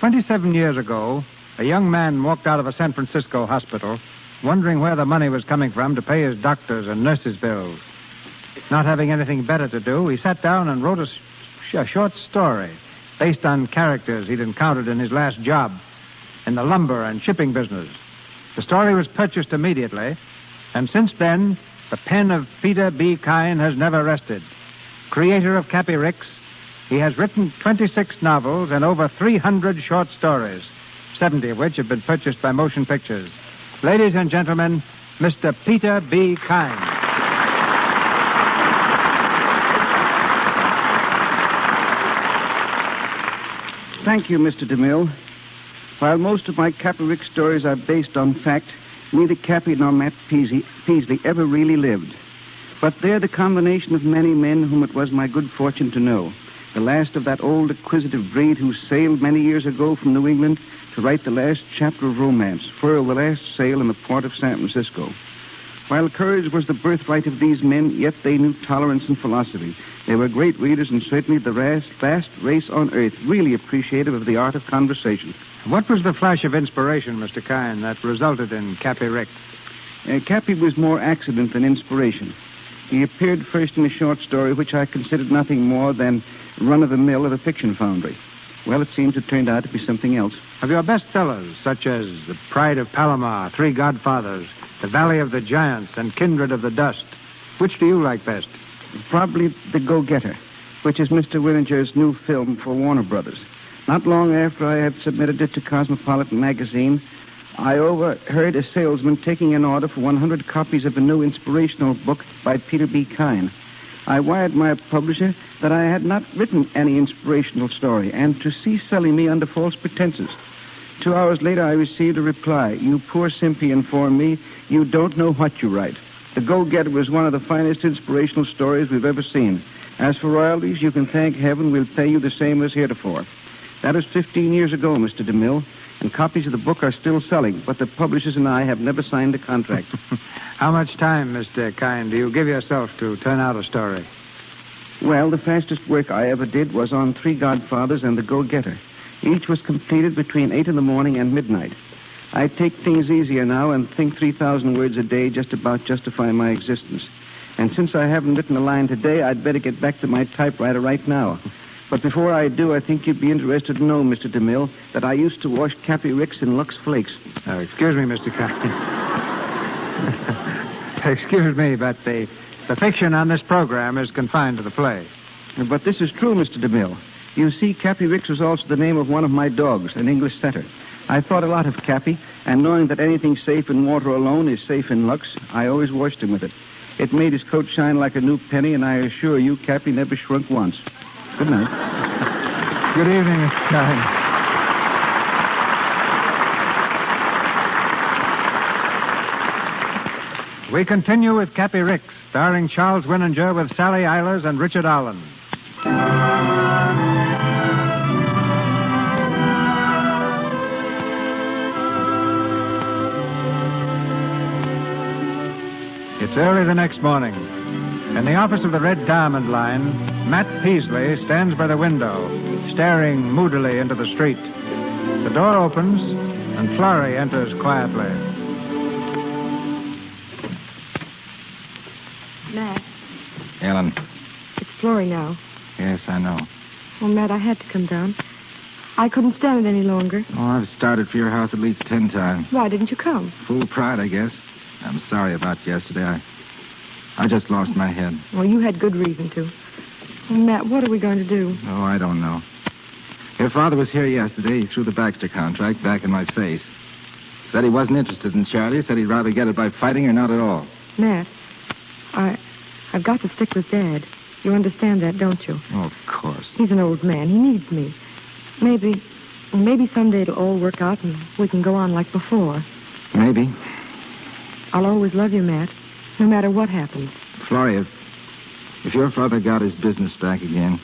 27 years ago, a young man walked out of a San Francisco hospital wondering where the money was coming from to pay his doctors' and nurses' bills. Not having anything better to do, he sat down and wrote a short story based on characters he'd encountered in his last job in the lumber and shipping business. The story was purchased immediately, and since then, the pen of Peter B. Kine has never rested. Creator of Cappy Ricks, he has written 26 novels and over 300 short stories, 70 of which have been purchased by motion pictures. Ladies and gentlemen, Mr. Peter B. Kine. Thank you, Mr. DeMille. While most of my Cappy Rick stories are based on fact, neither Cappy nor Matt Peasley ever really lived. But they're the combination of many men whom it was my good fortune to know. The last of that old acquisitive breed who sailed many years ago from New England to write the last chapter of romance, furl the last sail in the port of San Francisco. While courage was the birthright of these men, yet they knew tolerance and philosophy. They were great readers and certainly the vast race on earth, really appreciative of the art of conversation. What was the flash of inspiration, Mr. Kine, that resulted in Cappy Rick? Cappy was more accident than inspiration. He appeared first in a short story which I considered nothing more than run-of-the-mill of a fiction foundry. Well, it seems it turned out to be something else. Of your bestsellers, such as The Pride of Palomar, Three Godfathers, The Valley of the Giants, and Kindred of the Dust, which do you like best? Probably The Go-Getter, which is Mr. Willinger's new film for Warner Brothers. Not long after I had submitted it to Cosmopolitan magazine, I overheard a salesman taking an order for 100 copies of a new inspirational book by Peter B. Kine. I wired my publisher that I had not written any inspirational story and to cease selling me under false pretenses. 2 hours later, I received a reply. You poor simp, he informed me, you don't know what you write. The Go-Getter was one of the finest inspirational stories we've ever seen. As for royalties, you can thank heaven we'll pay you the same as heretofore. That was 15 years ago, Mr. DeMille, and copies of the book are still selling, but the publishers and I have never signed a contract. How much time, Mr. Kine, do you give yourself to turn out a story? Well, the fastest work I ever did was on Three Godfathers and The Go-Getter. Each was completed between 8 in the morning and midnight. I take things easier now and think 3,000 words a day just about justify my existence. And since I haven't written a line today, I'd better get back to my typewriter right now. But before I do, I think you'd be interested to know, Mr. DeMille, that I used to wash Cappy Ricks in Lux Flakes. Excuse me, Mr. Kine. Excuse me, but the fiction on this program is confined to the play. But this is true, Mr. DeMille. You see, Cappy Ricks was also the name of one of my dogs, an English setter. I thought a lot of Cappy, and knowing that anything safe in water alone is safe in Lux, I always washed him with it. It made his coat shine like a new penny, and I assure you, Cappy never shrunk once. Good night. Good evening, Mr. Kine. We continue with Cappy Ricks, starring Charles Winninger with Sally Eilers and Richard Allen. It's early the next morning. In the office of the Red Diamond Line, Matt Peasley stands by the window, staring moodily into the street. The door opens, and Florrie enters quietly. Matt, Ellen. it's Florrie now. Yes, I know. Oh, Matt, I had to come down. I couldn't stand it any longer. Oh, I've started for your house at least 10 times. Why didn't you come? Full pride, I guess. I'm sorry about yesterday. I just lost my head. Well, you had good reason to. Oh, Matt, what are we going to do? Oh, I don't know. Your father was here yesterday. He threw the Baxter contract back in my face. Said he wasn't interested in Charlie. Said he'd rather get it by fighting or not at all. Matt, I've got to stick with Dad. You understand that, don't you? Oh, of course. He's an old man. He needs me. Maybe someday it'll all work out and we can go on like before. Maybe. I'll always love you, Matt, no matter what happens. Florrie, if your father got his business back again,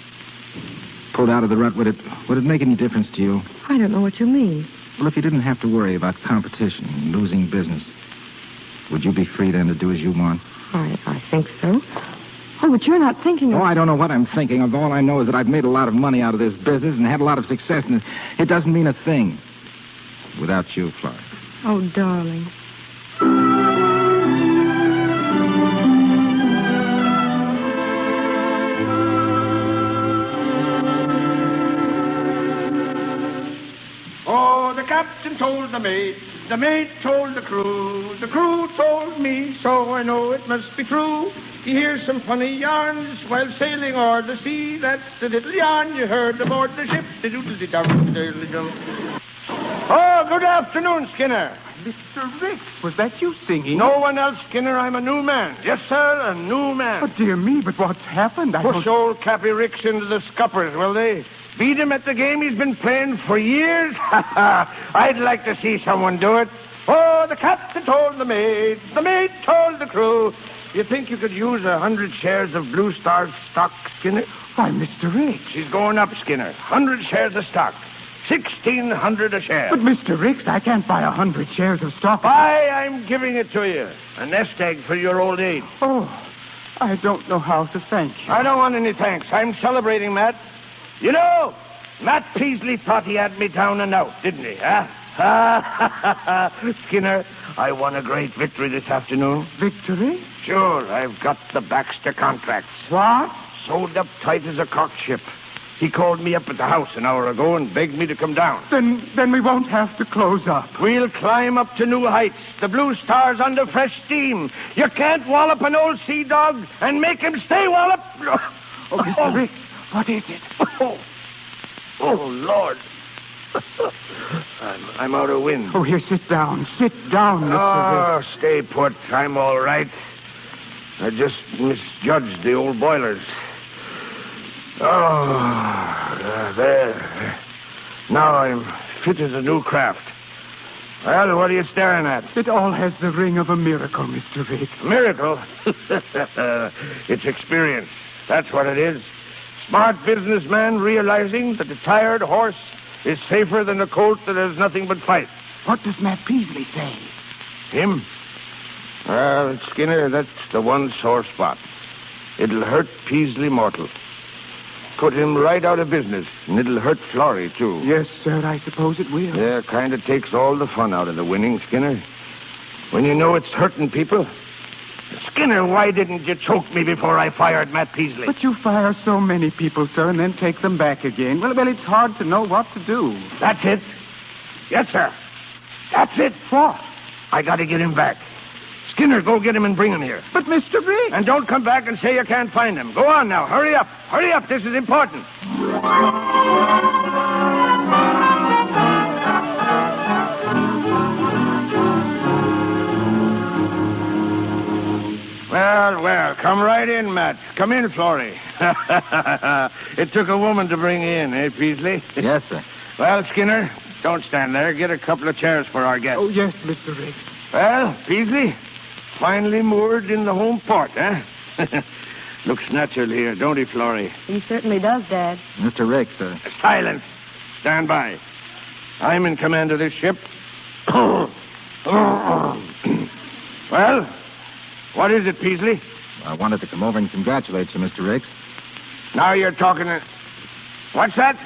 pulled out of the rut, would it make any difference to you? I don't know what you mean. Well, if you didn't have to worry about competition and losing business, would you be free then to do as you want? I think so. Oh, but you're not thinking of... Oh, I don't know what I'm thinking of. All I know is that I've made a lot of money out of this business and had a lot of success, and it doesn't mean a thing without you, Florrie. Oh, darling. Oh, the captain told the mate told the crew told me, so I know it must be true. You hear some funny yarns while sailing o'er the sea, that's the little yarn you heard aboard the ship. Oh, good afternoon, Skinner. Mr. Ricks, was that you singing? No one else, Skinner. I'm a new man. Yes, sir, a new man. Oh, dear me, but what's happened? Push old Cappy Ricks into the scuppers, will they? Beat him at the game he's been playing for years? I'd like to see someone do it. Oh, the captain told the maid told the crew. You think you could use 100 shares of Blue Star stock, Skinner? Why, Mr. Ricks. She's going up, Skinner. 100 shares of stock. 1,600 a share. But, Mr. Ricks, I can't buy 100 shares of stock. Why, I'm giving it to you. A nest egg for your old age. Oh, I don't know how to thank you. I don't want any thanks. I'm celebrating, Matt. You know, Matt Peasley thought he had me down and out, didn't he, huh? Skinner, I won a great victory this afternoon. Victory? Sure, I've got the Baxter contracts. What? Sewed up tight as a cock ship. He called me up at the house an hour ago and begged me to come down. Then we won't have to close up. We'll climb up to new heights. The Blue Star's under fresh steam. You can't wallop an old sea dog and make him stay wallop. Oh, Mr. Ricks, what is it? Oh, Lord. I'm out of wind. Oh, here, sit down. Sit down, Mr. Ricks. Stay put. I'm all right. I just misjudged the old boilers. There. Now I'm fit as a new craft. Well, what are you staring at? It all has the ring of a miracle, Mr. Ricks. Miracle? It's experience. That's what it is. Smart businessman realizing that a tired horse is safer than a colt that has nothing but fight. What does Matt Peasley say? Him? Well, Skinner, that's the one sore spot. It'll hurt Peasley mortal. Put him right out of business, and it'll hurt Florrie, too. Yes, sir, I suppose it will. Yeah, kind of takes all the fun out of the winning, Skinner. When you know it's hurting people. Skinner, why didn't you choke me before I fired Matt Peasley? But you fire so many people, sir, and then take them back again. Well, it's hard to know what to do. That's it. Yes, sir. That's it. What? I got to get him back. Skinner, go get him and bring him here. But, Mr. Ricks... And don't come back and say you can't find him. Go on now. Hurry up. Hurry up. This is important. Well, come right in, Matt. Come in, Florrie. It took a woman to bring you in, eh, Peasley? Yes, sir. Well, Skinner, don't stand there. Get a couple of chairs for our guest. Oh, yes, Mr. Ricks. Well, Peasley, finally moored in the home port, eh? Looks natural here, don't he, Florrie? He certainly does, Dad. Mr. Ricks, sir. Silence. Stand by. I'm in command of this ship. Well, what is it, Peasley? I wanted to come over and congratulate you, Mr. Ricks. Now you're talking to... What's that?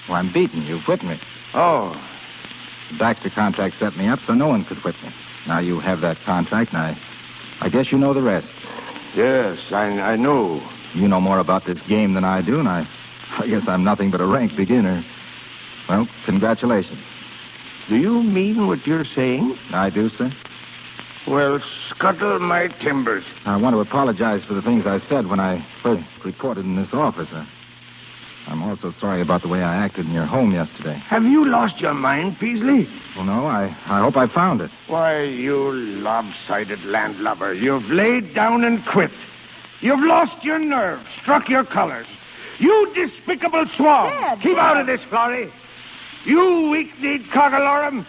Well, I'm beaten. You've whipped me. Oh. The Baxter contract set me up so no one could whip me. Now you have that contract, and I guess you know the rest. Yes, I know. You know more about this game than I do, and I guess I'm nothing but a rank beginner. Well, congratulations. Do you mean what you're saying? I do, sir. Well, scuttle my timbers. I want to apologize for the things I said when I first reported in this office. I'm also sorry about the way I acted in your home yesterday. Have you lost your mind, Peasley? Well, no, I hope I found it. Why, you lopsided landlubber, you've laid down and quit. You've lost your nerve, struck your colors. You despicable swab. Keep out of this, Florrie. You weak-kneed cockalorum.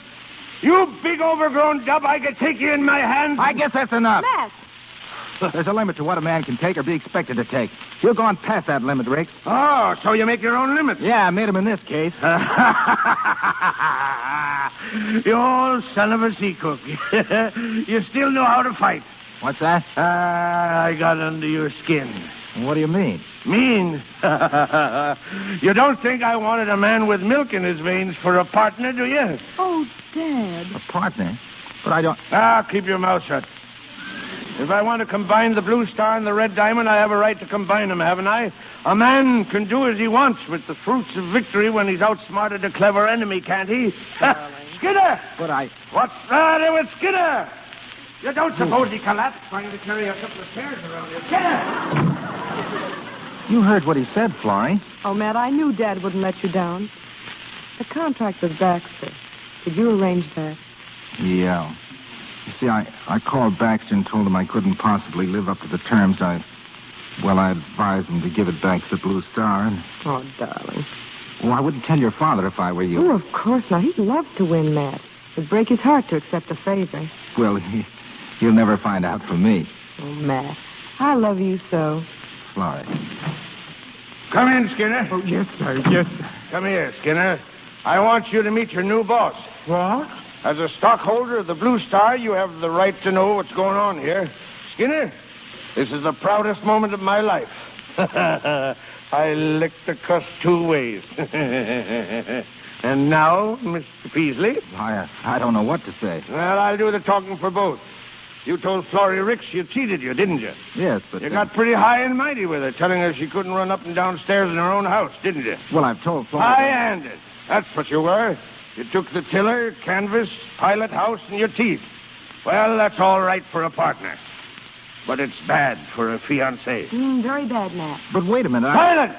You big overgrown dub, I could take you in my hands. I guess that's enough. Matt. There's a limit to what a man can take or be expected to take. You've gone past that limit, Ricks. Oh, so you make your own limits? Yeah, I made him in this case. You old son of a sea cook. You still know how to fight. What's that? I got under your skin. What do you mean? Mean? You don't think I wanted a man with milk in his veins for a partner, do you? Oh, Dad. A partner? But I don't... Keep your mouth shut. If I want to combine the Blue Star and the Red Diamond, I have a right to combine them, haven't I? A man can do as he wants with the fruits of victory when he's outsmarted a clever enemy, can't he? Skinner! But I... What's the matter with Skinner? You don't suppose he collapsed trying to carry a couple of chairs around here? Skinner! You heard what he said, Florrie. Oh, Matt, I knew Dad wouldn't let you down. The contract with Baxter. Did you arrange that? Yeah. You see, I called Baxter and told him I couldn't possibly live up to the terms I advised him to give it back to the Blue Star. And... Oh, darling. Well, I wouldn't tell your father if I were you. Oh, of course not. He loves to win, Matt. It'd break his heart to accept a favor. Well, he'll never find out from me. Oh, Matt, I love you so. Florrie. Come in, Skinner. Oh, yes, sir. Yes, sir. Come here, Skinner. I want you to meet your new boss. What? As a stockholder of the Blue Star, you have the right to know what's going on here. Skinner, this is the proudest moment of my life. I licked the cuss 2 ways. And now, Mr. Peasley? I don't know what to say. Well, I'll do the talking for both. You told Florrie Ricks she cheated you, didn't you? Yes, but... You got pretty high and mighty with her, telling her she couldn't run up and down stairs in her own house, didn't you? Well, I've told Florrie... High-handed. That's what you were. You took the tiller, canvas, pilot house, and your teeth. Well, that's all right for a partner. But it's bad for a fiancé. Very bad, Matt. But wait a minute, Silence!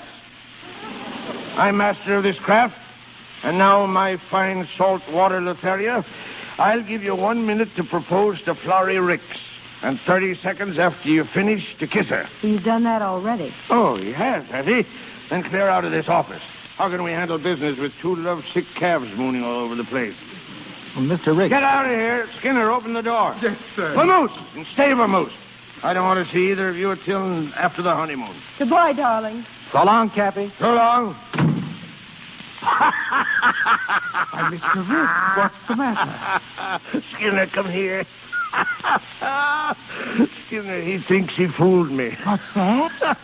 I'm master of this craft. And now, my fine salt-water Lotharia, I'll give you 1 minute to propose to Florrie Ricks. And 30 seconds after you finish to kiss her. He's done that already. Oh, he has he? Then clear out of this office. How can we handle business with 2 love-sick calves mooning all over the place? Well, Mr. Ricks... Get out of here. Skinner, open the door. Yes, sir. Vamoose! And stay vamoose. I don't want to see either of you until after the honeymoon. Goodbye, darling. So long, Cappy. So long. Why, Mr. Ricks, what's the matter? Skinner, come here. Skinner, he thinks he fooled me. What's that?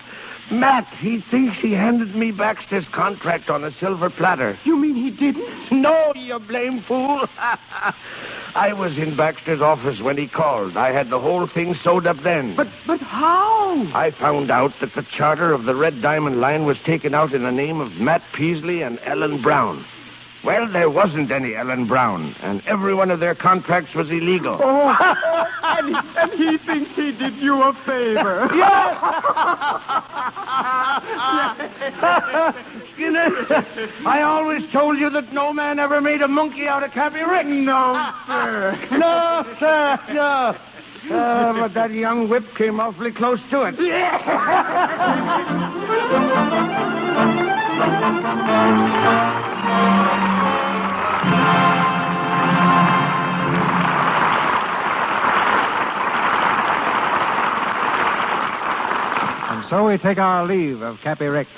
Matt, he thinks he handed me Baxter's contract on a silver platter. You mean he didn't? No, you blame fool. I was in Baxter's office when he called. I had the whole thing sewed up then. But how? I found out that the charter of the Red Diamond Line was taken out in the name of Matt Peasley and Ellen Brown. Well, there wasn't any Ellen Brown, and every one of their contracts was illegal. Oh, and he thinks he did you a favor. Yes! Skinner, I always told you that no man ever made a monkey out of Cappy Ricks. No, sir. No, sir, no. But that young whip came awfully close to it. So we take our leave of Cappy Ricks.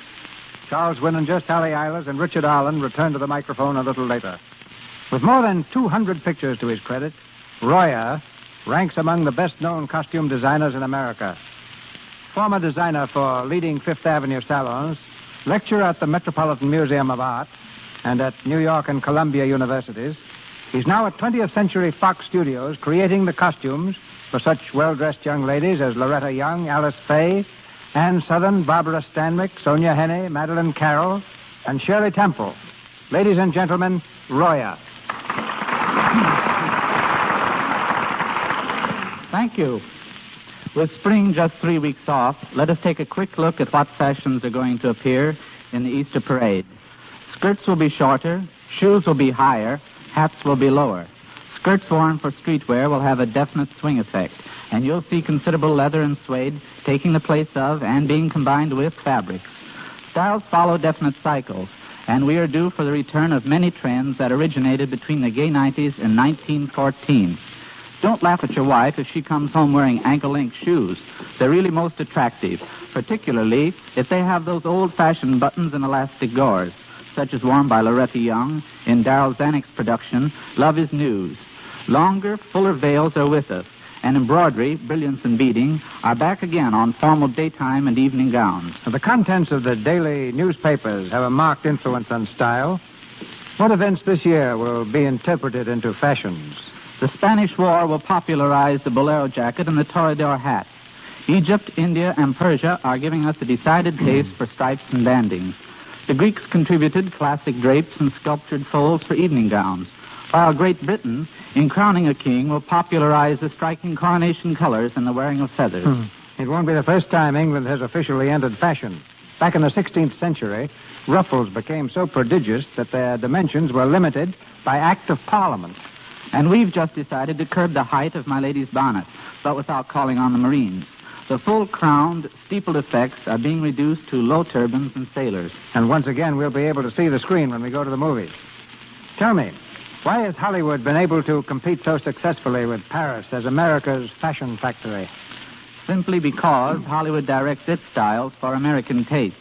Charles Winninger, Sally Eilers, and Richard Arlen return to the microphone a little later. With more than 200 pictures to his credit, Royer ranks among the best-known costume designers in America. Former designer for leading Fifth Avenue salons, lecturer at the Metropolitan Museum of Art, and at New York and Columbia Universities, he's now at 20th Century Fox Studios creating the costumes for such well-dressed young ladies as Loretta Young, Alice Faye, Anne Southern, Barbara Stanwyck, Sonia Henney, Madeline Carroll, and Shirley Temple. Ladies and gentlemen, Royer. Thank you. With spring just 3 weeks off, let us take a quick look at what fashions are going to appear in the Easter parade. Skirts will be shorter, shoes will be higher, hats will be lower. Skirts worn for streetwear will have a definite swing effect, and you'll see considerable leather and suede taking the place of and being combined with fabrics. Styles follow definite cycles, and we are due for the return of many trends that originated between the gay 90s and 1914. Don't laugh at your wife if she comes home wearing ankle-length shoes. They're really most attractive, particularly if they have those old-fashioned buttons and elastic gores, such as worn by Loretta Young in Darryl Zanuck's production, Love is News. Longer, fuller veils are with us, and embroidery, brilliance, and beading are back again on formal daytime and evening gowns. The contents of the daily newspapers have a marked influence on style. What events this year will be interpreted into fashions? The Spanish War will popularize the bolero jacket and the toreador hat. Egypt, India, and Persia are giving us a decided taste for stripes and banding. The Greeks contributed classic drapes and sculptured folds for evening gowns, while Great Britain, in crowning a king, will popularize the striking coronation colors and the wearing of feathers. It won't be the first time England has officially entered fashion. Back in the 16th century, ruffles became so prodigious that their dimensions were limited by Act of Parliament. And we've just decided to curb the height of my lady's bonnet, but without calling on the Marines. The full-crowned, steepled effects are being reduced to low turbans and sailors. And once again, we'll be able to see the screen when we go to the movies. Tell me, why has Hollywood been able to compete so successfully with Paris as America's fashion factory? Simply because Hollywood directs its styles for American tastes,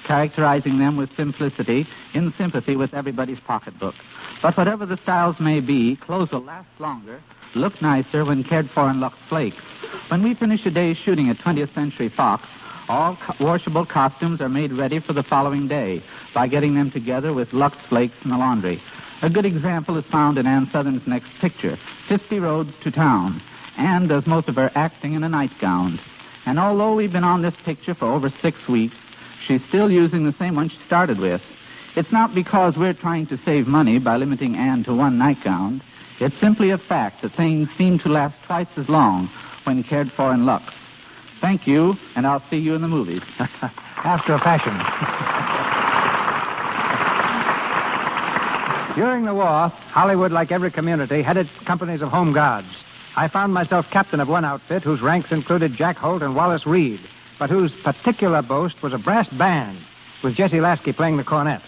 characterizing them with simplicity in sympathy with everybody's pocketbook. But whatever the styles may be, clothes will last longer, look nicer when cared for in Lux Flakes. When we finish a day's shooting at 20th Century Fox, all washable costumes are made ready for the following day by getting them together with Lux Flakes in the laundry. A good example is found in Ann Sothern's next picture, 50 Roads to Town. Ann does most of her acting in a nightgown. And although we've been on this picture for over 6 weeks, she's still using the same one she started with. It's not because we're trying to save money by limiting Ann to one nightgown. It's simply a fact that things seem to last twice as long when cared for in Lux. Thank you, and I'll see you in the movies. After a fashion. During the war, Hollywood, like every community, had its companies of home guards. I found myself captain of one outfit whose ranks included Jack Holt and Wallace Reed, but whose particular boast was a brass band, with Jesse Lasky playing the cornet.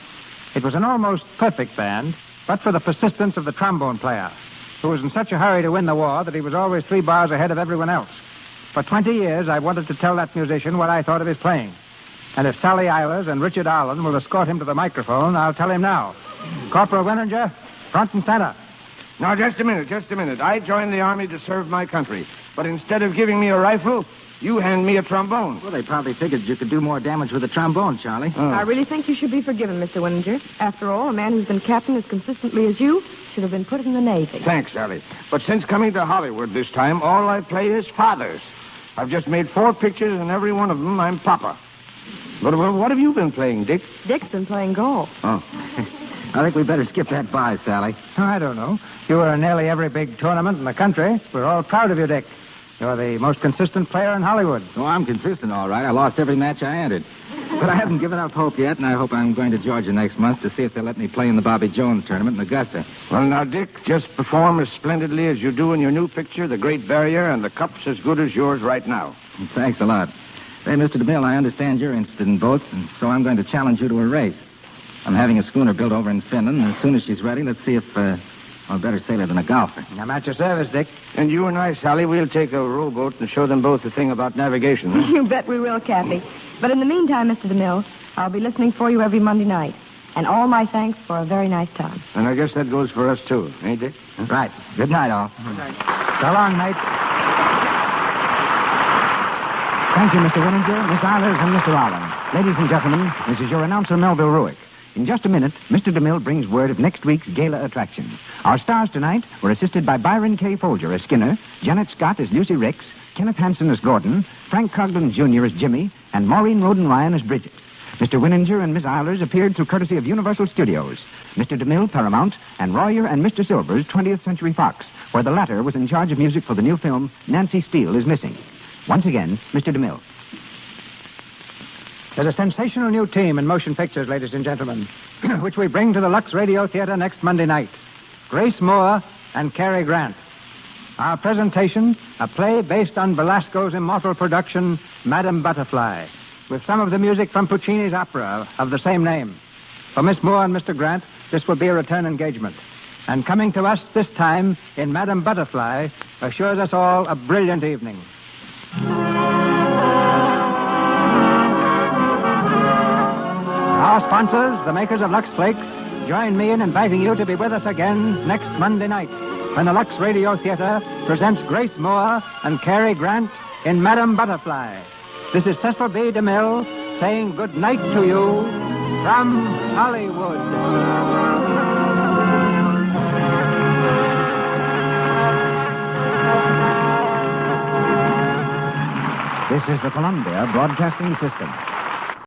It was an almost perfect band, but for the persistence of the trombone player, who was in such a hurry to win the war that he was always 3 bars ahead of everyone else. For 20 years, I've wanted to tell that musician what I thought of his playing. And if Sally Eilers and Richard Arlen will escort him to the microphone, I'll tell him now. Corporal Winninger, front and center. Now, just a minute. I joined the Army to serve my country. But instead of giving me a rifle, you hand me a trombone. Well, they probably figured you could do more damage with a trombone, Charlie. I really think you should be forgiven, Mr. Winninger. After all, a man who's been captain as consistently as you should have been put in the Navy. Thanks, Sally. But since coming to Hollywood this time, all I play is fathers. I've just made 4 pictures, and every one of them I'm Papa. But what have you been playing, Dick? Dick's been playing golf. Oh. I think we better skip that bye, Sally. Oh, I don't know. You were in nearly every big tournament in the country. We're all proud of you, Dick. You're the most consistent player in Hollywood. Oh, I'm consistent, all right. I lost every match I entered. But I haven't given up hope yet, and I hope I'm going to Georgia next month to see if they'll let me play in the Bobby Jones tournament in Augusta. Well, now, Dick, just perform as splendidly as you do in your new picture, The Great Barrier, and the cup's as good as yours right now. Thanks a lot. Hey, Mr. DeMille, I understand you're interested in boats, and so I'm going to challenge you to a race. I'm having a schooner built over in Finland, and as soon as she's ready, let's see if, I'm a better sailor than a golfer. I'm at your service, Dick. And you and I, Sally, we'll take a rowboat and show them both the thing about navigation. Huh? You bet we will, Cappy. But in the meantime, Mr. DeMille, I'll be listening for you every Monday night. And all my thanks for a very nice time. And I guess that goes for us, too. Ain't it? Huh? Right. Good night, all. Good night. So long, mate. Thank you, Mr. Winninger, Miss Eilers, and Mr. Allen. Ladies and gentlemen, this is your announcer, Melville Ruick. In just a minute, Mr. DeMille brings word of next week's gala attraction. Our stars tonight were assisted by Byron K. Folger as Skinner, Janet Scott as Lucy Ricks, Kenneth Hansen as Gordon, Frank Coglan Jr. as Jimmy, and Maureen Roden Ryan as Bridget. Mr. Winninger and Miss Eilers appeared through courtesy of Universal Studios, Mr. DeMille, Paramount, and Royer and Mr. Silvers, 20th Century Fox, where the latter was in charge of music for the new film Nancy Steele is Missing. Once again, Mr. DeMille. There's a sensational new team in motion pictures, ladies and gentlemen, which we bring to the Lux Radio Theater next Monday night. Grace Moore and Cary Grant. Our presentation, a play based on Belasco's immortal production, Madame Butterfly, with some of the music from Puccini's opera of the same name. For Miss Moore and Mr. Grant, this will be a return engagement. And coming to us this time in Madame Butterfly assures us all a brilliant evening. Our sponsors, the makers of Lux Flakes, join me in inviting you to be with us again next Monday night when the Lux Radio Theater presents Grace Moore and Cary Grant in Madame Butterfly. This is Cecil B. DeMille saying good night to you from Hollywood. This is the Columbia Broadcasting System.